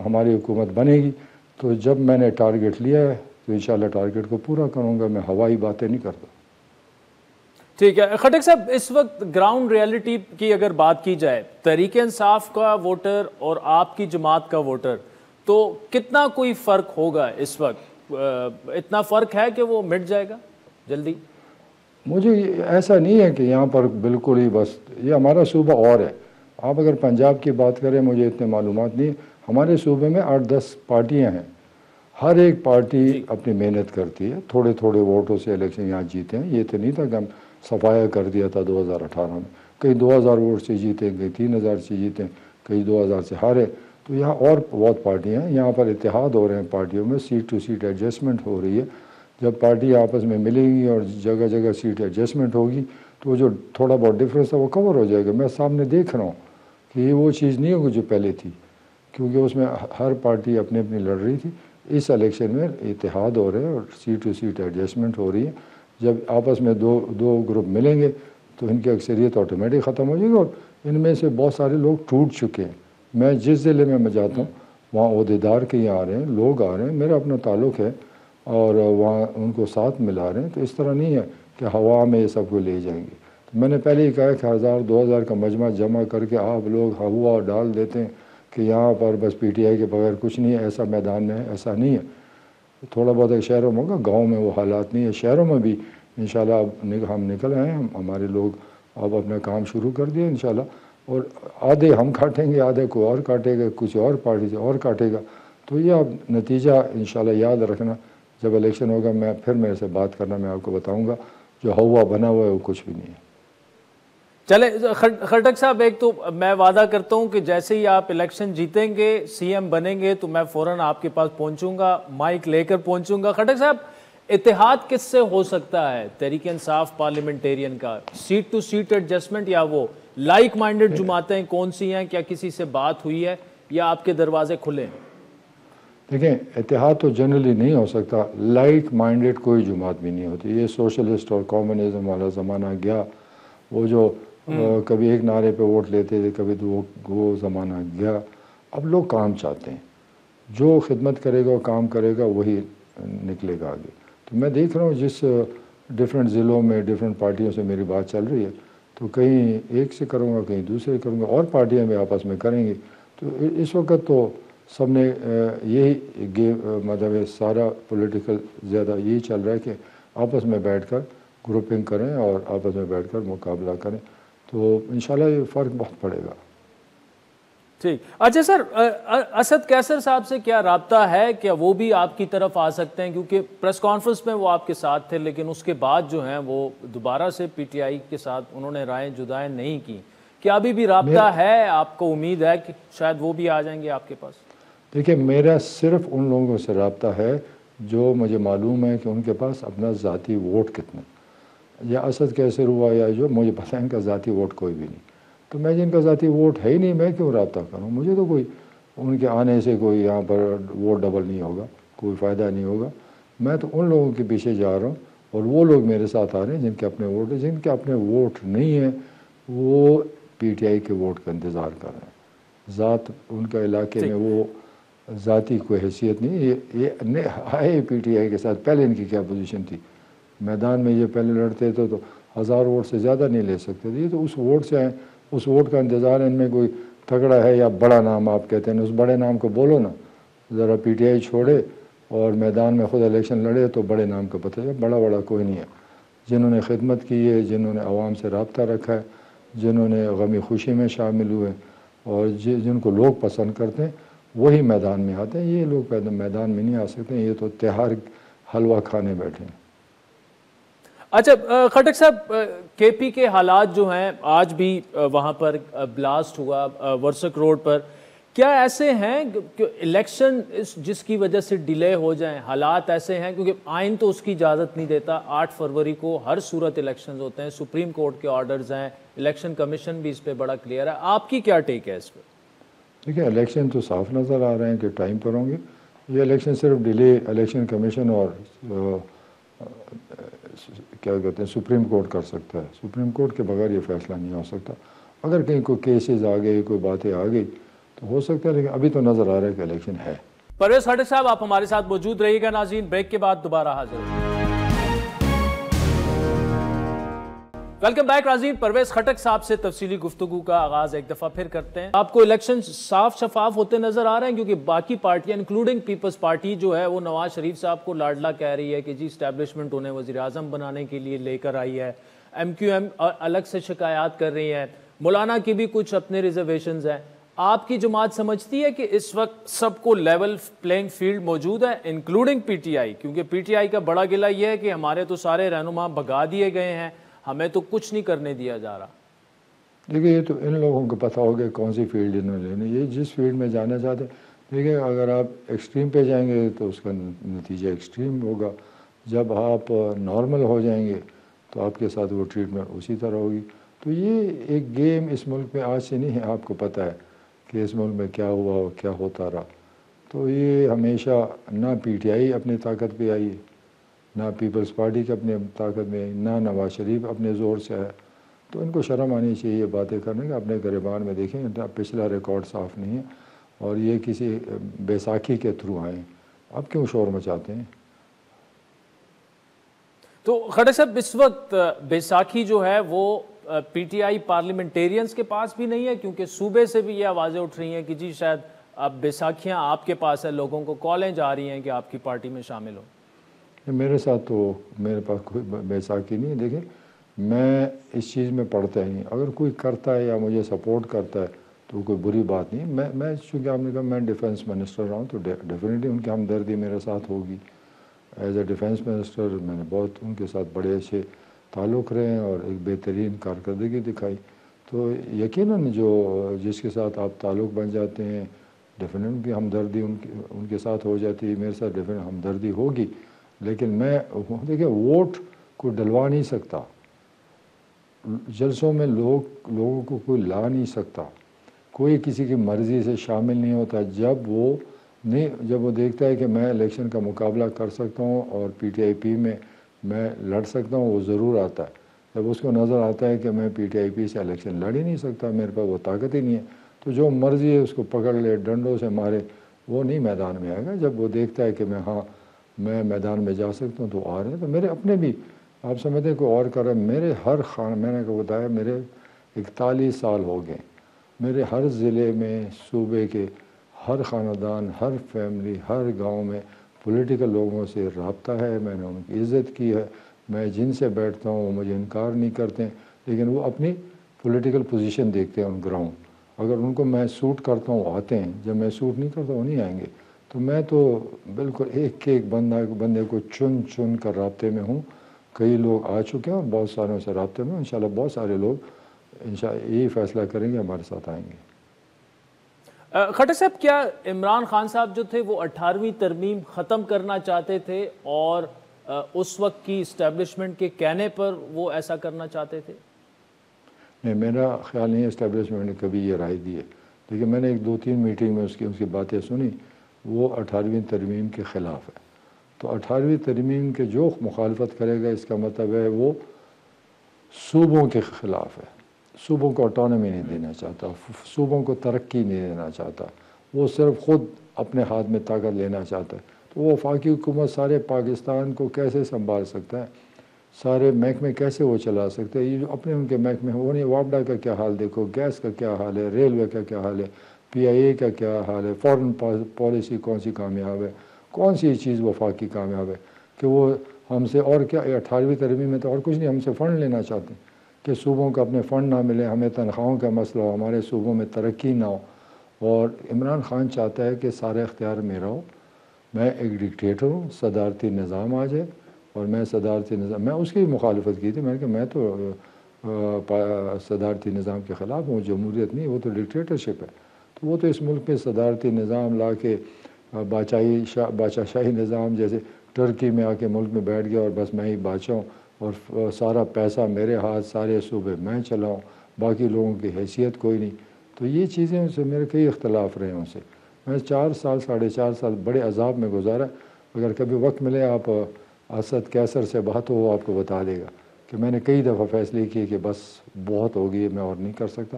ہماری حکومت بنے گی، تو جب میں نے ٹارگٹ لیا ہے تو انشاءاللہ ٹارگٹ کو پورا کروں گا، میں ہوائی باتیں نہیں کرتا۔ ٹھیک ہے خٹک صاحب، اس وقت گراؤنڈ ریالٹی کی اگر بات کی جائے، تحریک انصاف کا ووٹر اور آپ کی جماعت کا ووٹر، تو کتنا کوئی فرق ہوگا اس وقت؟ اتنا فرق ہے کہ وہ مٹ جائے گا جلدی؟ مجھے ایسا نہیں ہے کہ یہاں پر بالکل ہی بس، یہ ہمارا صوبہ اور ہے، آپ اگر پنجاب کی بات کریں، مجھے اتنے معلومات نہیں، ہمارے صوبے میں 8-10 پارٹیاں ہیں، ہر ایک پارٹی اپنی محنت کرتی ہے، تھوڑے تھوڑے ووٹوں سے الیکشن یہاں جیتے ہیں، یہ تو نہیں تھا کہ ہم صفایا کر دیا تھا 2018 میں، کئی 2000 ووٹ سے جیتے، کئی 3000 سے جیتے، کئی 2000 سے ہارے، تو یہاں اور بہت پارٹیاں ہیں، یہاں پر اتحاد ہو رہے ہیں پارٹیوں میں، سیٹ ٹو سیٹ ایڈجسٹمنٹ ہو رہی ہے، جب پارٹی آپس میں ملے گی اور جگہ جگہ سیٹ ایڈجسٹمنٹ ہوگی تو جو تھوڑا بہت ڈفرینس ہے وہ کور ہو جائے گا۔ میں سامنے دیکھ رہا ہوں کہ یہ وہ چیز نہیں ہوگی جو پہلے تھی، کیونکہ اس میں ہر پارٹی اپنی اپنی لڑ رہی تھی، اس الیکشن میں اتحاد ہو رہے ہیں اور سیٹ ٹو سیٹ ایڈجسٹمنٹ ہو رہی ہے، جب آپس میں دو گروپ ملیں گے تو ان کی اکثریت آٹومیٹک ختم ہو جائے گی، اور ان میں سے بہت سارے لوگ ٹوٹ چکے ہیں۔ میں جس ضلع میں جاتا ہوں وہاں عہدیدار کے یہاں آ رہے ہیں، لوگ آ رہے ہیں، میرا اپنا تعلق ہے، اور وہاں ان کو ساتھ ملا رہے ہیں، تو اس طرح نہیں ہے کہ ہوا میں یہ سب کو لے جائیں گے۔ تو میں نے پہلے ہی کہا کہ 1000-2000 کا مجمع جمع کر کے آپ لوگ ہوا ڈال دیتے ہیں کہ یہاں پر بس پی ٹی آئی کے بغیر کچھ نہیں ہے، ایسا میدان میں ہے، ایسا نہیں ہے، تھوڑا بہت ایک شہروں میں ہوگا، گاؤں میں وہ حالات نہیں ہے، شہروں میں بھی انشاءاللہ اب ہم نکل آئے ہیں، ہمارے لوگ اب اپنا کام شروع کر دیا انشاءاللہ، اور آدھے ہم کاٹیں گے، آدھے کوئی اور کاٹے گا، کچھ اور پارٹی سے اور کاٹے گا، تو یہ اب نتیجہ انشاءاللہ یاد رکھنا، جب الیکشن ہوگا میں پھر میرے سے بات کرنا، میں آپ کو بتاؤں گا جو ہوا بنا ہوا ہے وہ کچھ بھی نہیں ہے۔ چلے خٹک صاحب، ایک تو میں وعدہ کرتا ہوں کہ جیسے ہی آپ الیکشن جیتیں گے، سی ایم بنیں گے، تو میں فوراً آپ کے پاس پہنچوں گا، مائک لے کر پہنچوں گا۔ خٹک صاحب، اتحاد کس سے ہو سکتا ہے تحریک انصاف پارلیمنٹیرین کا؟ سیٹ ٹو سیٹ ایڈجسٹمنٹ، یا وہ لائک مائنڈڈ جماعتیں کون سی ہیں؟ کیا کسی سے بات ہوئی ہے یا آپ کے دروازے کھلے ہیں؟ دیکھیں اتحاد تو جنرلی نہیں ہو سکتا، لائک مائنڈیڈ کوئی جماعت بھی نہیں ہوتی. یہ سوشلسٹ اور کمیونزم والا زمانہ گیا، وہ جو کبھی ایک نعرے پہ ووٹ لیتے تھے، کبھی وہ زمانہ گیا. اب لوگ کام چاہتے ہیں، جو خدمت کرے گا کام کرے گا وہی نکلے گا آگے. تو میں دیکھ رہا ہوں جس ڈفرینٹ ضلعوں میں ڈفرینٹ پارٹیوں سے میری بات چل رہی ہے، تو کہیں ایک سے کروں گا، کہیں دوسرے کروں گا، اور پارٹیاں بھی آپس میں کریں گی. تو اس وقت تو سب نے یہی مطلب سارا پولیٹیکل زیادہ یہی چل رہا ہے کہ آپس میں بیٹھ کر گروپنگ کریں اور آپس میں بیٹھ کر مقابلہ کریں. تو انشاءاللہ یہ فرق بہت پڑے گا. ٹھیک. اچھا سر، اسد کیسر صاحب سے کیا رابطہ ہے؟ کیا وہ بھی آپ کی طرف آ سکتے ہیں؟ کیونکہ پریس کانفرنس میں وہ آپ کے ساتھ تھے، لیکن اس کے بعد جو ہیں وہ دوبارہ سے پی ٹی آئی کے ساتھ انہوں نے رائے جدائیں نہیں کی. کیا ابھی بھی رابطہ ہے؟ آپ کو امید ہے کہ شاید وہ بھی آ جائیں گے آپ کے پاس؟ دیکھیں میرا صرف ان لوگوں سے رابطہ ہے جو مجھے معلوم ہے کہ ان کے پاس اپنا ذاتی ووٹ کتنا، یا اسد کیسر ہوا یا جو مجھے پتہ ہے ان کا ذاتی ووٹ کوئی بھی نہیں. تو میں جن کا ذاتی ووٹ ہے ہی نہیں، میں کیوں رابطہ کروں؟ مجھے تو کوئی ان کے آنے سے کوئی یہاں پر ووٹ ڈبل نہیں ہوگا، کوئی فائدہ نہیں ہوگا. میں تو ان لوگوں کے پیچھے جا رہا ہوں، اور وہ لوگ میرے ساتھ آ رہے ہیں جن کے اپنے ووٹ ہیں. جن کے اپنے ووٹ نہیں ہیں وہ پی ٹی آئی کے ووٹ کا انتظار کر رہے ہیں. ذات ان کا علاقے میں وہ ذاتی کوئی حیثیت نہیں. یہ آئے پی ٹی آئی کے ساتھ، پہلے ان کی کیا پوزیشن تھی؟ میدان میں یہ پہلے لڑتے تھے تو 1000 ووٹ سے زیادہ نہیں لے سکتے تھے. یہ تو اس ووٹ سے آئے، اس ووٹ کا انتظار ہے. ان میں کوئی تگڑا ہے یا بڑا نام آپ کہتے ہیں، اس بڑے نام کو بولو نا. ذرا پی ٹی آئی چھوڑے اور میدان میں خود الیکشن لڑے تو بڑے نام کا پتہ ہے. بڑا کوئی نہیں ہے. جنہوں نے خدمت کی ہے، جنہوں نے عوام سے رابطہ رکھا ہے، جنہوں نے غمی خوشی میں شامل ہوئے اور جن کو لوگ پسند کرتے ہیں وہی میدان میں آتے ہیں. یہ لوگ میدان میں نہیں آ سکتے، یہ تو تہار حلوہ کھانے بیٹھے ہیں. اچھا خٹک صاحب، کے پی کے حالات جو ہیں، آج بھی وہاں پر بلاسٹ ہوا ورسک روڈ پر، کیا ایسے ہیں کہ الیکشن جس کی وجہ سے ڈیلے ہو جائیں؟ حالات ایسے ہیں کیونکہ آئین تو اس کی اجازت نہیں دیتا. 8 فروری کو ہر صورت الیکشنز ہوتے ہیں، سپریم کورٹ کے آرڈرز ہیں، الیکشن کمیشن بھی اس پہ بڑا کلیئر ہے. آپ کی کیا ٹیک ہے اس پہ؟ دیکھیں الیکشن تو صاف نظر آ رہے ہیں کہ ٹائم پر ہوں گے. یہ الیکشن صرف ڈیلے الیکشن کمیشن اور کیا کہتے ہیں سپریم کورٹ کر سکتا ہے. سپریم کورٹ کے بغیر یہ فیصلہ نہیں ہو سکتا. اگر کہیں کوئی کیسز آ گئی، کوئی باتیں آ گئی تو ہو سکتا ہے، لیکن ابھی تو نظر آ رہا ہے کہ الیکشن ہے. پرویز خٹک صاحب آپ ہمارے ساتھ موجود رہیے گا. ناظرین بریک کے بعد دوبارہ حاضر ہیں. ویلکم بیک ناظرین. پرویز خٹک صاحب سے تفصیلی گفتگو کا آغاز ایک دفعہ پھر کرتے ہیں. آپ کو الیکشن صاف شفاف ہوتے نظر آ رہے ہیں؟ کیونکہ باقی پارٹیاں انکلوڈنگ پیپلز پارٹی جو ہے وہ نواز شریف صاحب کو لاڈلا کہہ رہی ہے کہ جی اسٹیبلشمنٹ انہیں وزیر اعظم بنانے کے لیے لے کر آئی ہے. ایم کیو ایم الگ سے شکایات کر رہی ہے. مولانا کی بھی کچھ اپنے ریزرویشنز ہیں. آپ کی جماعت سمجھتی ہے کہ اس وقت سب کو لیول پلینگ فیلڈ موجود ہے انکلوڈنگ پی ٹی آئی؟ کیونکہ پی ٹی آئی کا بڑا گلہ یہ ہے کہ ہمارے تو سارے رہنما بھگا دیے گئے ہیں، ہمیں تو کچھ نہیں کرنے دیا جا رہا. دیکھیے یہ تو ان لوگوں کو پتہ ہوگا کون سی فیلڈ انہوں نے لینی. یہ جس فیلڈ میں جانا چاہتے ہیں، دیکھیں اگر آپ ایکسٹریم پہ جائیں گے تو اس کا نتیجہ ایکسٹریم ہوگا. جب آپ نارمل ہو جائیں گے تو آپ کے ساتھ وہ ٹریٹمنٹ اسی طرح ہوگی. تو یہ ایک گیم اس ملک میں آج سے نہیں ہے. آپ کو پتہ ہے کہ اس ملک میں کیا ہوا اور کیا ہوتا رہا. تو یہ ہمیشہ نہ پی ٹی آئی اپنی طاقت پہ آئی، نہ پیپلز پارٹی کے اپنے طاقت میں، نہ نواز شریف اپنے زور سے آیا. تو ان کو شرم آنی چاہیے یہ باتیں کرنے کا. اپنے گریبان میں دیکھیں پچھلا ریکارڈ صاف نہیں ہے، اور یہ کسی بیساکھی کے تھرو آئے. اب کیوں شور مچاتے ہیں؟ تو خٹک صاحب اس وقت بیساکھی جو ہے وہ پی ٹی آئی پارلیمنٹیرینز کے پاس بھی نہیں ہے، کیونکہ صوبے سے بھی یہ آوازیں اٹھ رہی ہیں کہ جی شاید اب بیساکھیاں آپ کے پاس ہے، لوگوں کو کالیں جا رہی ہیں کہ آپ کی پارٹی میں شامل ہو. میرے ساتھ تو میرے پاس کوئی بیساکھی نہیں ہے. دیکھیں میں اس چیز میں پڑھتا ہی نہیں. اگر کوئی کرتا ہے یا مجھے سپورٹ کرتا ہے تو کوئی بری بات نہیں. میں چونکہ آپ نے کہا میں ڈیفینس منسٹر رہا ہوں تو ڈیفینیٹلی ان کی ہمدردی میرے ساتھ ہوگی. ایز اے ڈیفینس منسٹر میں نے بہت ان کے ساتھ بڑے اچھے تعلق رہے ہیں اور ایک بہترین کارکردگی دکھائی. تو یقیناً جس کے ساتھ آپ تعلق بن جاتے ہیں ڈیفینیٹ ان کی ہمدردی ان کے ساتھ ہو جاتی ہے. میرے ساتھ ڈیفینیٹ ہمدردی ہوگی. لیکن میں دیکھیں ووٹ کو ڈلوا نہیں سکتا. جلسوں میں لوگوں کو کوئی لا نہیں سکتا. کوئی کسی کی مرضی سے شامل نہیں ہوتا. جب وہ نہیں، جب وہ دیکھتا ہے کہ میں الیکشن کا مقابلہ کر سکتا ہوں اور پی ٹی آئی پی میں میں لڑ سکتا ہوں، وہ ضرور آتا ہے۔ جب اس کو نظر آتا ہے کہ میں پی ٹی آئی پی سے الیکشن لڑ ہی نہیں سکتا، میرے پاس وہ طاقت ہی نہیں ہے، تو جو مرضی ہے اس کو پکڑ لے، ڈنڈوں سے مارے، وہ نہیں میدان میں آئے گا۔ جب وہ دیکھتا ہے کہ میں میدان میں جا سکتا ہوں تو آ رہے ہیں۔ تو میرے اپنے بھی، آپ سمجھتے ہیں کوئی اور کر رہا ہے، میرے ہر میں نے بتایا میرے 41 سال ہو گئے، میرے ہر ضلع میں، صوبے کے ہر خاندان، ہر فیملی، ہر گاؤں میں پولیٹیکل لوگوں سے رابطہ ہے، میں نے ان کی عزت کی ہے، میں جن سے بیٹھتا ہوں وہ مجھے انکار نہیں کرتے، لیکن وہ اپنی پولیٹیکل پوزیشن دیکھتے ہیں ان گراؤنڈ۔ اگر ان کو میں سوٹ کرتا ہوں آتے ہیں، جب میں سوٹ نہیں کرتا وہ نہیں آئیں گے۔ تو میں تو بالکل ایک ایک بندے کو چن کر رابطے میں ہوں۔ کئی لوگ آ چکے ہیں اور بہت ساروں سے رابطے میں، انشاءاللہ بہت سارے لوگ انشاءاللہ یہی فیصلہ کریں گے، ہمارے ساتھ آئیں گے۔ خٹک صاحب، کیا عمران خان صاحب جو تھے وہ 18ویں ترمیم ختم کرنا چاہتے تھے اور اس وقت کی اسٹیبلشمنٹ کے کہنے پر وہ ایسا کرنا چاہتے تھے؟ نہیں، میرا خیال نہیں ہے اسٹیبلشمنٹ نے کبھی یہ رائے دی ہے، لیکن میں نے 2-3 میٹنگ میں اس کی باتیں سنی، وہ 18ویں ترمیم کے خلاف ہے۔ تو 18ویں ترمیم کے جو مخالفت کرے گا، اس کا مطلب ہے وہ صوبوں کے خلاف ہے، صوبوں کو آٹونومی نہیں دینا چاہتا، صوبوں کو ترقی نہیں دینا چاہتا، وہ صرف خود اپنے ہاتھ میں طاقت لینا چاہتا ہے۔ تو وہ وفاقی حکومت سارے پاکستان کو کیسے سنبھال سکتا ہے، سارے محکمے کیسے وہ چلا سکتے ہیں؟ یہ جو اپنے ان کے محکمے ہیں، وہ نہیں، واپڈا کا کیا حال دیکھو، گیس کا کیا حال ہے، ریلوے کا کیا حال ہے، پی آئی اے کا کیا حال ہے، فارن پالیسی کون سی کامیاب ہے، کون سی چیز وفاقی کامیاب ہے کہ وہ ہم سے، اور کیا 18ویں ترمیم میں تو اور کچھ نہیں، ہم سے فنڈ لینا چاہتے ہیں کہ صوبوں کو اپنے فنڈ نہ ملے، ہمیں تنخواہوں کا مسئلہ ہو، ہمارے صوبوں میں ترقی نہ ہو۔ اور عمران خان چاہتا ہے کہ سارے اختیار میرا ہو، میں ایک ڈکٹیٹر ہوں، صدارتی نظام آ جائے، اور میں صدارتی نظام، میں اس کی مخالفت کی تھی، میں نے کہا میں تو صدارتی نظام کے خلاف ہوں، جمہوریت نہیں، وہ تو ڈکٹیٹرشپ ہے۔ تو وہ تو اس ملک پہ صدارتی نظام لا کے بادشاہ شاہی نظام جیسے ٹرکی میں آ کے ملک میں بیٹھ گیا اور بس میں ہی بادشاہ ہوں اور سارا پیسہ میرے ہاتھ، سارے صوبے میں چلاؤں، باقی لوگوں کی حیثیت کوئی نہیں۔ تو یہ چیزیں ان سے میرے کئی اختلاف رہے ان سے۔ میں 4 سال 4.5 سال بڑے عذاب میں گزارا۔ اگر کبھی وقت ملے، آپ اسد کیسر سے بات ہو، وہ آپ کو بتا دے گا کہ میں نے کئی دفعہ فیصلے کیے کہ بس بہت ہو گئی، میں اور نہیں کر سکتا،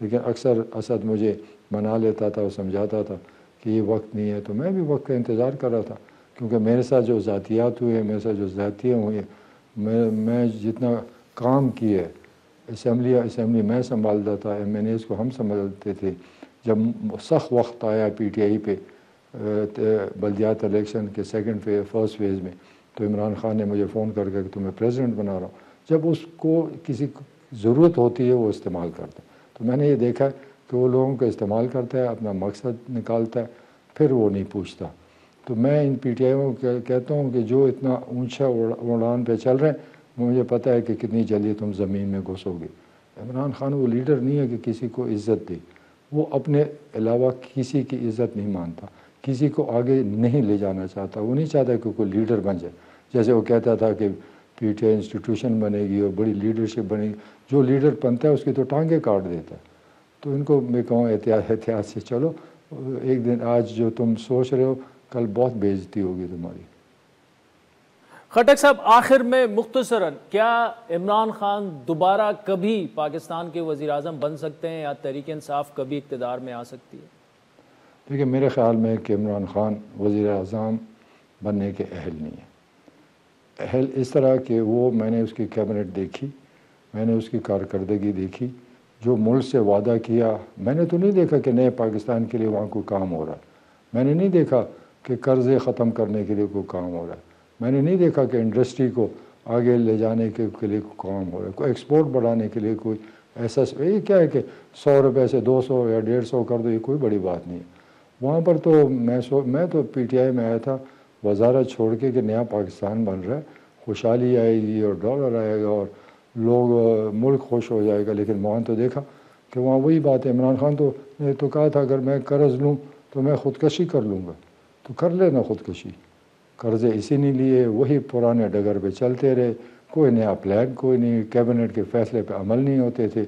لیکن اکثر اسد مجھے منا لیتا تھا اور سمجھاتا تھا کہ یہ وقت نہیں ہے، تو میں بھی وقت کا انتظار کر رہا تھا، کیونکہ میرے ساتھ جو ذاتیات ہوئے ہیں، میرے ساتھ جو زیادتیاں ہوئی ہیں، میں جتنا کام کیے، اسمبلی میں سنبھالتا تھا، ایم این ایز کو ہم سنبھالتے تھے۔ جب سخت وقت آیا پی ٹی آئی پہ بلدیات الیکشن کے فرسٹ فیز میں، تو عمران خان نے مجھے فون کر کے کہ تمہیں پریزیڈنٹ بنا رہا ہوں۔ جب اس کو کسی ضرورت ہوتی ہے وہ استعمال کرتا ہے۔ تو میں نے یہ دیکھا کہ وہ لوگوں کا استعمال کرتا ہے، اپنا مقصد نکالتا ہے، پھر وہ نہیں پوچھتا۔ تو میں ان پی ٹی آئی کو کہتا ہوں کہ جو اتنا اونچا اڑان پہ چل رہے ہیں، مجھے پتہ ہے کہ کتنی جلدی تم زمین میں گھسو گے۔ عمران خان وہ لیڈر نہیں ہے کہ کسی کو عزت دے، وہ اپنے علاوہ کسی کی عزت نہیں مانتا، کسی کو آگے نہیں لے جانا چاہتا، وہ نہیں چاہتا کہ کوئی لیڈر بن جائے۔ جیسے وہ کہتا تھا کہ پی ٹی آئی انسٹیٹیوشن بنے گی اور بڑی لیڈرشپ بنے گی، جو لیڈر بنتا ہے اس کی تو ٹانگیں کاٹ دیتا ہے۔ تو ان کو میں کہوں احتیاط سے چلو، ایک دن آج جو تم سوچ رہے ہو، کل بہت بے عزتی ہوگی تمہاری۔ خٹک صاحب، آخر میں مختصراً، کیا عمران خان دوبارہ کبھی پاکستان کے وزیر اعظم بن سکتے ہیں یا تحریک انصاف کبھی اقتدار میں آ سکتی ہے؟ دیکھیے، میرے خیال میں کہ عمران خان وزیر اعظم بننے کے اہل نہیں ہے۔ اہل اس طرح کہ وہ، میں نے اس کی کیبنٹ دیکھی، میں نے اس کی کارکردگی دیکھی، جو ملک سے وعدہ کیا، میں نے تو نہیں دیکھا کہ نئے پاکستان کے لیے وہاں کوئی کام ہو رہا ہے، میں نے نہیں دیکھا کہ قرضے ختم کرنے کے لیے کوئی کام ہو رہا ہے، میں نے نہیں دیکھا کہ انڈسٹری کو آگے لے جانے کے لیے کوئی کام ہو رہا ہے، کوئی ایکسپورٹ بڑھانے کے لیے کوئی ایسا، یہ کیا ہے کہ 100 روپے سے 200 یا 150 کر دو، یہ کوئی بڑی بات نہیں ہے۔ وہاں پر تو میں تو پی ٹی آئی میں آیا تھا وزارت چھوڑ کے کہ نیا پاکستان بن رہا ہے، خوشحالی آئے گی اور ڈالر آئے گا اور لوگ، ملک خوش ہو جائے گا، لیکن وہاں تو دیکھا کہ وہاں وہی بات ہے۔ عمران خان تو نے تو کہا تھا اگر میں قرض لوں تو میں خودکشی کر لوں گا، تو کر لینا خودکشی، قرضے اسی نہیں لیے، وہی پرانے ڈگر پہ چلتے رہے، کوئی نیا پلان کوئی نہیں، کیبنٹ کے فیصلے پہ عمل نہیں ہوتے تھے۔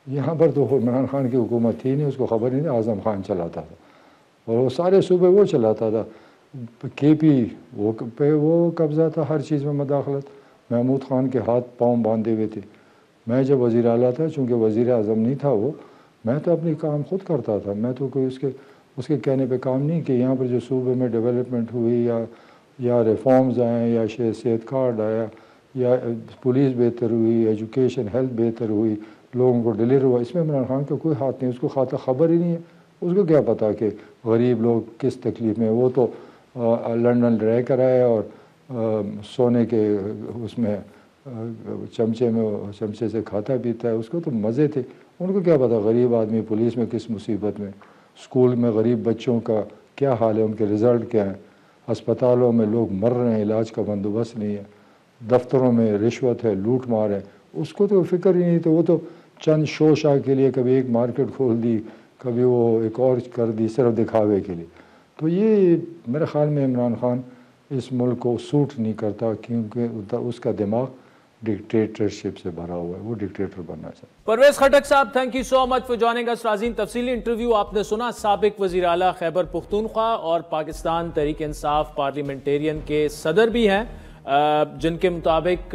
یہاں پر تو عمران خان کی حکومت تھی نہیں، اس کو خبر نہیں تھی، اعظم خان چلاتا تھا، اور وہ سارے صوبے وہ چلاتا تھا. کے پی پہ وہ قبضہ تھا, ہر چیز میں مداخلت. محمود خان کے ہاتھ پاؤں باندھے ہوئے تھے. میں جب وزیر اعلیٰ تھا, چونکہ وزیر اعظم نہیں تھا وہ, میں تو اپنی کام خود کرتا تھا. میں تو کوئی اس کے کہنے پہ کام نہیں کہ یہاں پر جو صوبے میں ڈیولپمنٹ ہوئی یا ریفارمز آئے یا صحت کارڈ آیا یا پولیس بہتر ہوئی, ایجوکیشن ہیلتھ بہتر ہوئی, لوگوں کو ڈلیور ہوا, اس میں عمران خان کا کوئی ہاتھ نہیں. اس کو خبر ہی نہیں ہے. اس کو کیا پتا کہ غریب لوگ کس تکلیف میں. وہ تو لندن رہ کر آئے اور سونے کے اس میں چمچے سے کھاتا پیتا ہے. اس کو تو مزے تھے. ان کو کیا پتا غریب آدمی پولیس میں کس مصیبت میں, اسکول میں غریب بچوں کا کیا حال ہے, ان کے رزلٹ کیا ہیں, ہسپتالوں میں لوگ مر رہے ہیں, علاج کا بندوبست نہیں ہے, دفتروں میں رشوت ہے, لوٹ مار ہے. اس کو تو فکر ہی نہیں. تو وہ تو چند شو شاہ کے لیے کبھی ایک مارکیٹ کھول دی, کبھی وہ ایک اور کر دی, صرف دکھاوے کے لیے. تو یہ میرے خیال میں عمران خان اس ملک کو سوٹ نہیں کرتا, کیونکہ اس کا دماغ ڈکٹیٹرشپ سے بھرا ہوا ہے. وہ ڈکٹیٹر بننا چاہتا ہے. پرویز خٹک صاحب, thank you so much for joining اس. ناظرین, تفصیلی انٹرویو آپ نے سنا سابق وزیر اعلیٰ خیبر پختونخوا اور پاکستان تحریک انصاف پارلیمنٹیرین کے صدر بھی ہیں, جن کے مطابق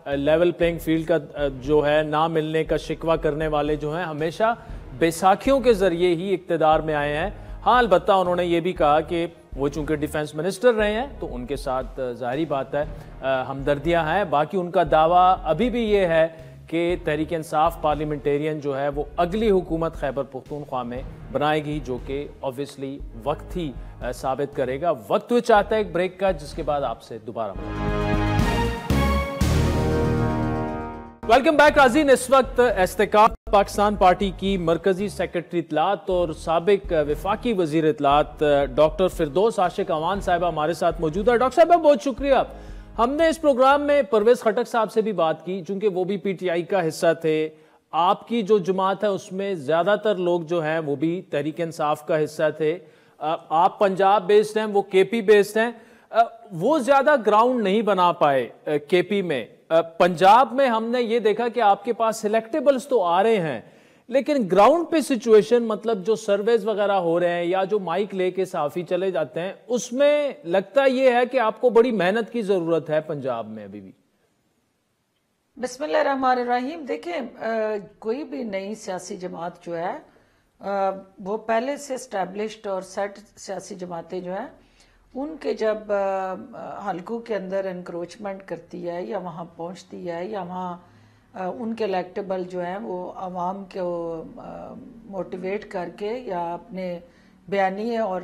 لیول پلینگ فیلڈ کا جو ہے نہ ملنے کا شکوہ کرنے والے جو ہیں ہمیشہ بیساکھیوں کے ذریعے ہی اقتدار میں آئے ہیں. ہاں, البتہ انہوں نے یہ بھی کہا کہ وہ چونکہ ڈیفنس منسٹر رہے ہیں تو ان کے ساتھ ظاہری بات ہے ہمدردیاں ہیں. باقی ان کا دعویٰ ابھی بھی یہ ہے کہ تحریک انصاف پارلیمنٹیرین جو ہے وہ اگلی حکومت خیبر پختونخوا میں بنائے گی, جو کہ اوبویسلی وقت ہی ثابت کرے گا. وقت وہ چاہتا ہے ایک بریک کا, جس کے بعد آپ سے دوبارہ ویلکم بیک. ناظرین, اس وقت استحکام پاکستان پارٹی کی مرکزی سیکرٹری اطلاعات اور سابق وفاقی وزیر اطلاعات ڈاکٹر فردوس عاشق امان صاحبہ ہمارے ساتھ موجود ہے. ڈاکٹر صاحبہ, بہت شکریہ. ہم نے اس پروگرام میں پرویز خٹک صاحب سے بھی بات کی, چونکہ وہ بھی پی ٹی آئی کا حصہ تھے. آپ کی جو جماعت ہے اس میں زیادہ تر لوگ جو ہیں وہ بھی تحریک انصاف کا حصہ تھے. آپ پنجاب بیسڈ ہیں, وہ کے پی بیسڈ ہیں. وہ زیادہ گراؤنڈ نہیں بنا پائے کے پی میں. پنجاب میں ہم نے یہ دیکھا کہ آپ کے پاس سلیکٹیبلز تو آ رہے ہیں, لیکن گراؤنڈ پہ سچویشن, مطلب جو سرویز وغیرہ ہو رہے ہیں یا جو مائک لے کے صحافی چلے جاتے ہیں, اس میں لگتا یہ ہے کہ آپ کو بڑی محنت کی ضرورت ہے پنجاب میں ابھی بھی. بسم اللہ الرحمن الرحیم. دیکھیں, کوئی بھی نئی سیاسی جماعت جو ہے وہ پہلے سے اسٹیبلشڈ اور سیٹ سیاسی جماعتیں جو ہیں ان کے جب حلقوں کے اندر انکروچمنٹ کرتی ہے یا وہاں پہنچتی ہے یا وہاں ان کے الیکٹیبل جو ہیں وہ عوام کو موٹیویٹ کر کے یا اپنے بیانیے اور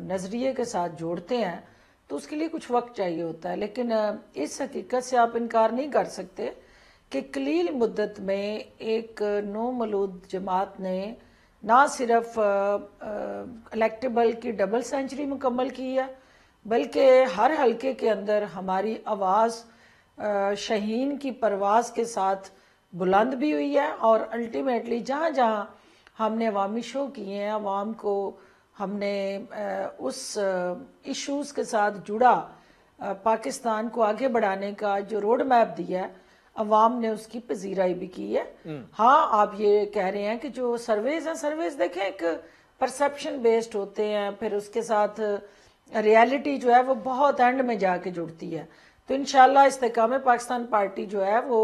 نظریے کے ساتھ جوڑتے ہیں, تو اس کے لیے کچھ وقت چاہیے ہوتا ہے. لیکن اس حقیقت سے آپ انکار نہیں کر سکتے کہ قلیل مدت میں ایک نو مولود جماعت نے نہ صرف الیکٹیبل کی ڈبل سینچری مکمل کی ہے, بلکہ ہر حلقے کے اندر ہماری آواز شاہین کی پرواز کے ساتھ بلند بھی ہوئی ہے. اور الٹیمیٹلی جہاں جہاں ہم نے عوامی شو کیے ہیں, عوام کو ہم نے اس ایشوز کے ساتھ جڑا پاکستان کو آگے بڑھانے کا جو روڈ میپ دیا ہے, عوام نے اس کی پذیرائی بھی کی ہے. ہاں, آپ یہ کہہ رہے ہیں کہ جو سرویز ہیں, سرویز دیکھیں ایک پرسیپشن بیسڈ ہوتے ہیں, پھر اس کے ساتھ ریالٹی جو ہے وہ بہت اینڈ میں جا کے جڑتی ہے. تو انشاءاللہ استحکام پاکستان پارٹی جو ہے وہ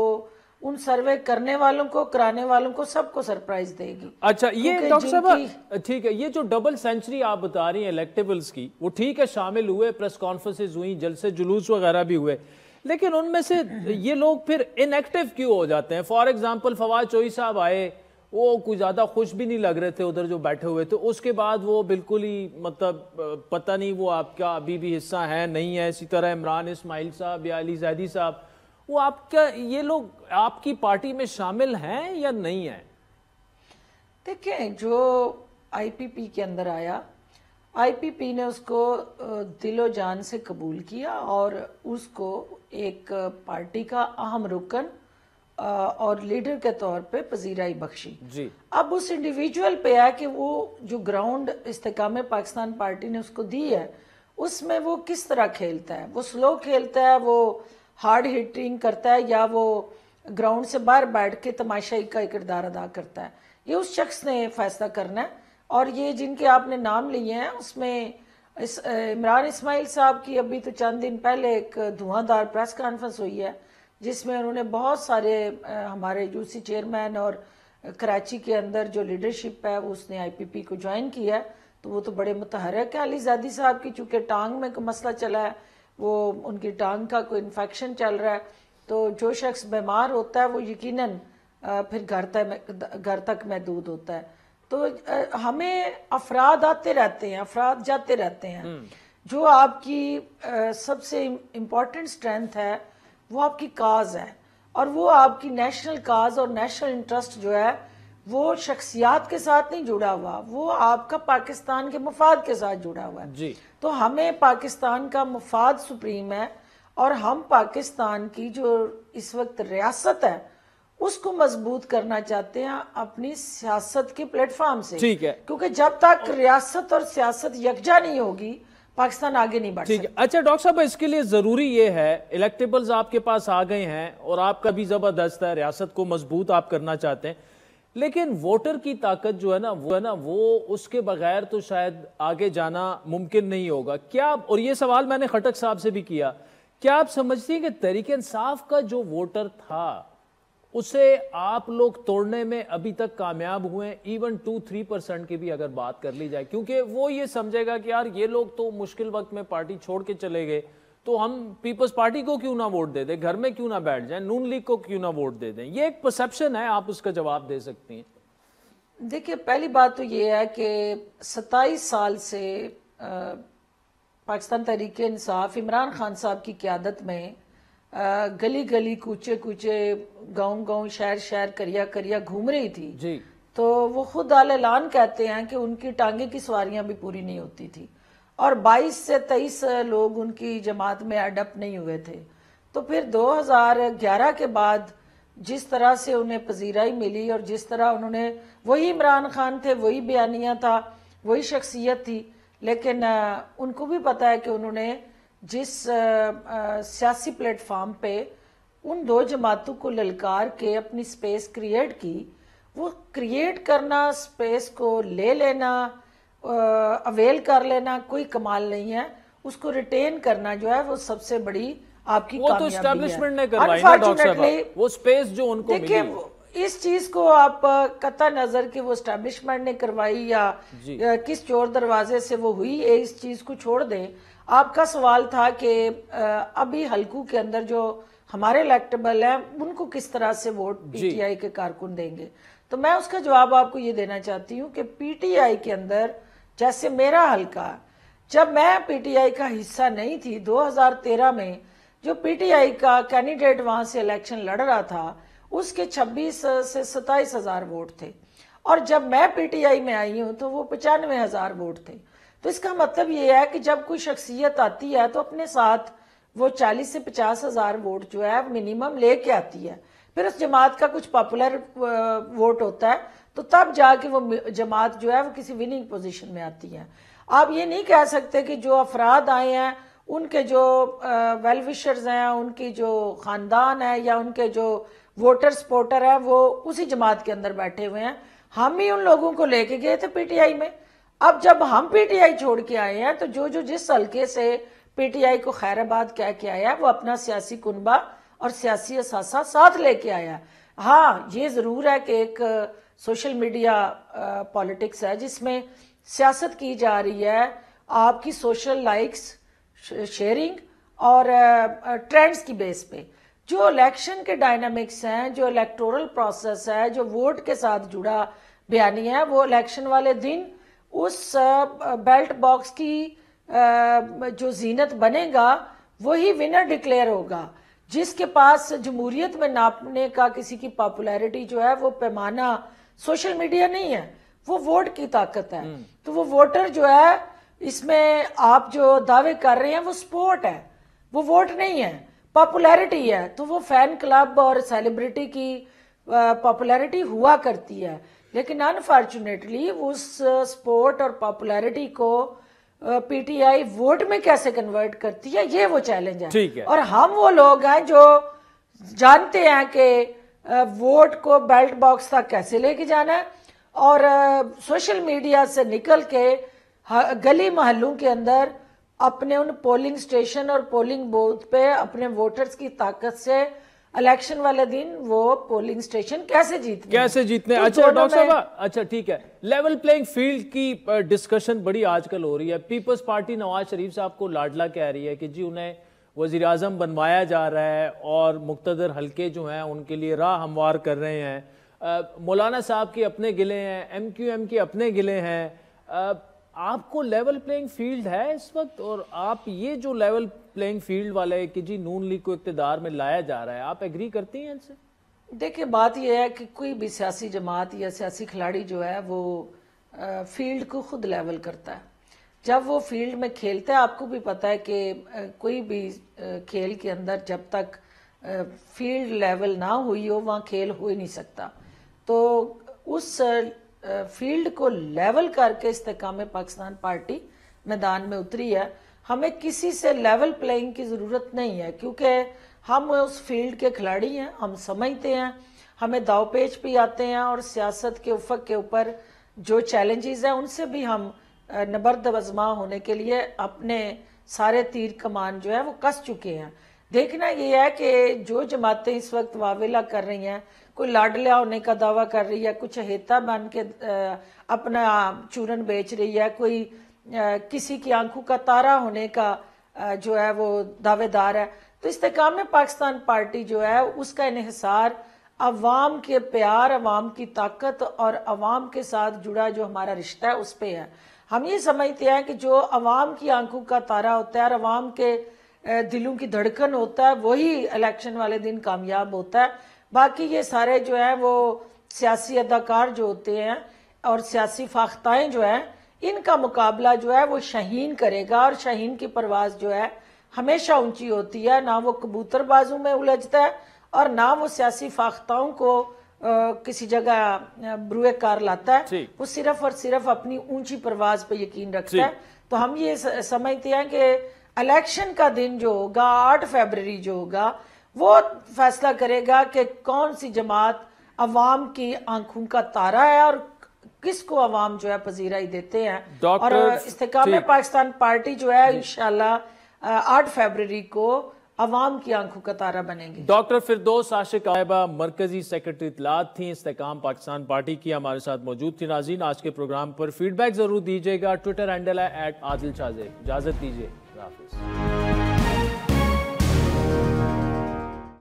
ان سروے کرنے والوں کو, کرانے والوں کو, سب کو سرپرائز دے گی. اچھا, یہ ڈاکٹر صاحب ٹھیک ہے, یہ جو ڈبل سینچری آپ بتا رہی ہیں الیکٹیبلز کی, وہ ٹھیک ہے شامل ہوئے, پریس کانفرنسز ہوئیں, جلسے جلوس وغیرہ بھی ہوئے, لیکن ان میں سے یہ لوگ پھر ان ایکٹیو کیوں ہو جاتے ہیں؟ فار ایگزامپل فواد چوہی صاحب آئے, وہ کوئی زیادہ خوش بھی نہیں لگ رہے تھے ادھر جو بیٹھے ہوئے تھے, اس کے بعد وہ بالکل ہی مطلب پتہ نہیں وہ آپ کا ابھی بھی حصہ ہے نہیں ہے. اسی طرح عمران اسماعیل صاحب یا علی زیدی صاحب, وہ آپ کا یہ لوگ آپ کی پارٹی میں شامل ہیں یا نہیں ہیں؟ دیکھیں, جو آئی پی پی کے اندر آیا, آئی پی پی نے اس کو دل و جان سے قبول کیا اور اس کو ایک پارٹی کا اہم رکن اور لیڈر کے طور پہ پذیرائی بخشی. جی, اب اس انڈیویجول پہ ہے کہ وہ جو گراؤنڈ استحکام پاکستان پارٹی نے اس کو دی ہے, اس میں وہ کس طرح کھیلتا ہے. وہ سلو کھیلتا ہے, وہ ہارڈ ہٹنگ کرتا ہے, یا وہ گراؤنڈ سے باہر بیٹھ کے تماشائی کا کردار ادا کرتا ہے. یہ اس شخص نے فیصلہ کرنا ہے. اور یہ جن کے آپ نے نام لیے ہیں اس میں عمران اسماعیل صاحب کی ابھی تو چند دن پہلے ایک دھواں دار پریس کانفرنس ہوئی ہے جس میں انہوں نے بہت سارے ہمارے یو سی چیئرمین اور کراچی کے اندر جو لیڈرشپ ہے وہ اس نے آئی پی پی کو جوائن کیا ہے، تو وہ تو بڑے متحرک ہے۔ علی زادی صاحب کی چونکہ ٹانگ میں کوئی مسئلہ چلا ہے، وہ ان کی ٹانگ کا کوئی انفیکشن چل رہا ہے، تو جو شخص بیمار ہوتا ہے وہ یقیناً پھر گھر تک محدود ہوتا ہے۔ تو ہمیں افراد آتے رہتے ہیں، افراد جاتے رہتے ہیں۔ جو آپ کی سب سے امپورٹنٹ سٹرینتھ ہے وہ آپ کی کاز ہے، اور وہ آپ کی نیشنل کاز اور نیشنل انٹرسٹ جو ہے وہ شخصیات کے ساتھ نہیں جڑا ہوا، وہ آپ کا پاکستان کے مفاد کے ساتھ جڑا ہوا ہے۔ جی تو ہمیں پاکستان کا مفاد سپریم ہے، اور ہم پاکستان کی جو اس وقت ریاست ہے اس کو مضبوط کرنا چاہتے ہیں اپنی سیاست کے پلیٹ فارم سے، ٹھیک ہے، کیونکہ جب تک ریاست اور سیاست یکجا نہیں ہوگی پاکستان آگے نہیں بڑھ سکتا۔ ٹھیک ہے۔ اچھا ڈاکٹر صاحب، اس کے لیے ضروری یہ ہے، الیکٹیبلز آپ کے پاس آ گئے ہیں اور آپ کا بھی زبردست ہے، ریاست کو مضبوط آپ کرنا چاہتے ہیں، لیکن ووٹر کی طاقت جو ہے نا وہ اس کے بغیر تو شاید آگے جانا ممکن نہیں ہوگا۔ کیا، اور یہ سوال میں نے خٹک صاحب سے بھی کیا، کیا آپ سمجھتی ہیں کہ تحریک انصاف کا جو ووٹر تھا اسے آپ لوگ توڑنے میں ابھی تک کامیاب ہوئے، ایون 2-3% کی بھی اگر بات کر لی جائے؟ کیونکہ وہ یہ سمجھے گا کہ یار یہ لوگ تو مشکل وقت میں پارٹی چھوڑ کے چلے گئے، تو ہم پیپلز پارٹی کو کیوں نہ ووٹ دے دیں، گھر میں کیوں نہ بیٹھ جائیں، نون لیگ کو کیوں نہ ووٹ دے دیں؟ یہ ایک پرسیپشن ہے، آپ اس کا جواب دے سکتی ہیں۔ دیکھیے، پہلی بات تو یہ ہے کہ 27 سال سے پاکستان تحریک انصاف عمران خان صاحب کی قیادت میں گلی گلی کوچے کوچے گاؤں گاؤں شہر شہر کریا کریا گھوم رہی تھی جی، تو وہ خود اعلان کہتے ہیں کہ ان کی ٹانگے کی سواریاں بھی پوری نہیں ہوتی تھی، اور 22 سے 23 لوگ ان کی جماعت میں ایڈ اپ نہیں ہوئے تھے۔ تو پھر 2011 کے بعد جس طرح سے انہیں پذیرائی ملی اور جس طرح انہوں نے، وہی عمران خان تھے، وہی بیانیہ تھا، وہی شخصیت تھی، لیکن ان کو بھی پتا ہے کہ انہوں نے جس سیاسی پلیٹ فارم پہ ان دو جماعتوں کو للکار کے اپنی سپیس کریٹ کی، وہ کریٹ کرنا، سپیس کو لے لینا، اویل کر لینا کوئی کمال نہیں ہے، اس کو ریٹین کرنا جو ہے وہ سب سے بڑی آپ کی وہ تو کامیابی ہے۔ اسٹیبلشمنٹ نے کروائی نا ڈاکٹر صاحب، وہ سپیس جو ان کو ملی۔ دیکھیں، اس چیز کو آپ قطع نظر کہ وہ اسٹیبلشمنٹ نے کروائی یا کس چور دروازے سے وہ ہوئی، اس چیز کو چھوڑ دیں۔ آپ کا سوال تھا کہ ابھی حلقوں کے اندر جو ہمارے الیکٹیبل ہیں ان کو کس طرح سے ووٹ پی ٹی آئی کے کارکن دیں گے، تو میں اس کا جواب آپ کو یہ دینا چاہتی ہوں کہ پی ٹی آئی کے اندر، جیسے میرا حلقہ، جب میں پی ٹی آئی کا حصہ نہیں تھی 2013 میں، جو پی ٹی آئی کا کینڈیڈیٹ وہاں سے الیکشن لڑ رہا تھا اس کے 26 سے 27 ہزار ووٹ تھے، اور جب میں پی ٹی آئی میں آئی ہوں تو وہ 95 ہزار ووٹ تھے۔ تو اس کا مطلب یہ ہے کہ جب کوئی شخصیت آتی ہے تو اپنے ساتھ وہ 40 سے 50 ہزار ووٹ جو ہے منیمم لے کے آتی ہے، پھر اس جماعت کا کچھ پاپولر ووٹ ہوتا ہے، تو تب جا کے وہ جماعت جو ہے وہ کسی وننگ پوزیشن میں آتی ہے۔ آپ یہ نہیں کہہ سکتے کہ جو افراد آئے ہیں ان کے جو ویل وشرز ہیں، ان کی جو خاندان ہے یا ان کے جو ووٹر سپورٹر ہے وہ اسی جماعت کے اندر بیٹھے ہوئے ہیں۔ ہم ہی ان لوگوں کو لے کے گئے تھے پی ٹی آئی میں، اب جب ہم پی ٹی آئی چھوڑ کے آئے ہیں تو جو جس حلقے سے پی ٹی آئی کو خیر آباد کہہ کے آیا وہ اپنا سیاسی کنبہ اور سیاسی اثاثہ ساتھ لے کے آیا۔ ہاں، یہ ضرور ہے کہ ایک سوشل میڈیا پالیٹکس ہے جس میں سیاست کی جا رہی ہے آپ کی سوشل لائکس، شیئرنگ اور ٹرینڈز کی بیس پہ۔ جو الیکشن کے ڈائنامکس ہیں، جو الیکٹورل پروسیس ہے، جو ووٹ کے ساتھ جڑا بیانی ہے، وہ الیکشن والے دن اس بیلٹ باکس کی جو زینت بنے گا وہی ونر ڈکلیئر ہوگا۔ جس کے پاس جمہوریت میں ناپنے کا کسی کی پاپولیرٹی جو ہے وہ پیمانہ سوشل میڈیا نہیں ہے، وہ ووٹ کی طاقت ہے۔ تو وہ ووٹر جو ہے، اس میں آپ جو دعوے کر رہے ہیں وہ سپورٹ ہے، وہ ووٹ نہیں ہے، پاپولیرٹی ہے۔ تو وہ فین کلب اور سیلیبریٹی کی پاپولیرٹی ہوا کرتی ہے، لیکن انفارچونیٹلی اس سپورٹ اور پاپولیرٹی کو پی ٹی آئی ووٹ میں کیسے کنورٹ کرتی ہے، یہ وہ چیلنج ہے۔ اور ہم وہ لوگ ہیں جو جانتے ہیں کہ ووٹ کو بیلٹ باکس تک کیسے لے کے جانا ہے، اور سوشل میڈیا سے نکل کے گلی محلوں کے اندر اپنے ان پولنگ سٹیشن اور پولنگ بوتھ پہ اپنے ووٹرز کی طاقت سے الیکشن والے دن وہ پولنگ سٹیشن کیسے جیتنے اچھا ڈاکٹر صاحب، اچھا ٹھیک ہے، لیول پلینگ فیلڈ کی ڈسکشن بڑی آج کل ہو رہی ہے. پیپلز پارٹی نواز شریف صاحب کو لاڈلا کہہ رہی ہے کہ جی انہیں وزیر اعظم بنوایا جا رہا ہے اور مقتدر حلقے جو ہیں ان کے لیے راہ ہموار کر رہے ہیں. مولانا صاحب کے اپنے گلے ہیں، ایم کیو ایم کے اپنے گلے ہیں. آپ کو لیول پلینگ فیلڈ ہے اس وقت؟ اور آپ یہ جو لیول پلینگ فیلڈ والے کہ جی نون لیگ کو اقتدار میں لایا جا رہا ہے، آپ ایگری کرتی ہیں ان سے؟ دیکھیں بات یہ ہے کہ کوئی بھی سیاسی جماعت یا سیاسی کھلاڑی جو ہے وہ فیلڈ کو خود لیول کرتا ہے. جب وہ فیلڈ میں کھیلتا ہے، آپ کو بھی پتہ ہے کہ کوئی بھی کھیل کے اندر جب تک فیلڈ لیول نہ ہوئی ہو وہاں کھیل ہو ہی نہیں سکتا. تو اس فیلڈ کو لیول کر کے استحکام پاکستان پارٹی میدان میں اتری ہے. ہمیں کسی سے لیول پلینگ کی ضرورت نہیں ہے، کیونکہ ہم اس فیلڈ کے کھلاڑی ہیں، ہم سمجھتے ہیں، ہمیں داؤ پیچ بھی آتے ہیں، اور سیاست کے افق کے اوپر جو چیلنجز ہیں ان سے بھی ہم نبرد آزما ہونے کے لیے اپنے سارے تیر کمان جو ہے وہ کس چکے ہیں. دیکھنا یہ ہے کہ جو جماعتیں اس وقت واویلا کر رہی ہیں، کوئی لاڈلیا ہونے کا دعویٰ کر رہی ہے، کچھ ہیتا بن کے اپنا چورن بیچ رہی ہے، کوئی کسی کی آنکھوں کا تارا ہونے کا جو ہے وہ دعوے دار ہے. تو استحکام پاکستان پارٹی جو ہے اس کا انحصار عوام کے پیار، عوام کی طاقت اور عوام کے ساتھ جڑا جو ہمارا رشتہ ہے اس پہ ہے. ہم یہ سمجھتے ہیں کہ جو عوام کی آنکھوں کا تارا ہوتا ہے اور عوام کے دلوں کی دھڑکن ہوتا ہے وہی الیکشن والے دن کامیاب ہوتا ہے. باقی یہ سارے جو ہیں وہ سیاسی اداکار جو ہوتے ہیں اور سیاسی فاختائیں جو ہیں ان کا مقابلہ جو ہے وہ شاہین کرے گا، اور شاہین کی پرواز جو ہے ہمیشہ اونچی ہوتی ہے. نہ وہ کبوتر بازوں میں الجھتا ہے اور نہ وہ سیاسی فاختاؤں کو کسی جگہ بروئے کار لاتا ہے. وہ صرف اور صرف اپنی اونچی پرواز پہ یقین رکھتا ہے. تو ہم یہ سمجھتے ہیں کہ الیکشن کا دن جو ہوگا 8 فیبروری جو ہوگا وہ فیصلہ کرے گا کہ کون سی جماعت عوام کی آنکھوں کا تارا ہے اور کس کو عوام جو ہے پذیرائی دیتے ہیں. اور استحکام پاکستان پارٹی جو ہے انشاءاللہ 8 فیبروری کو عوام کی آنکھوں کا تارا بنے گی. ڈاکٹر فردوس عاشق آئبہ مرکزی سیکرٹری اطلاعات تھیں استحکام پاکستان پارٹی کی، ہمارے ساتھ موجود تھی. ناظرین آج کے پروگرام پر فیڈ بیک ضرور دیجیے گا. ٹویٹر ہینڈل ہے @عادل شاہ زیب. اجازت دیجیے، اللہ حافظ.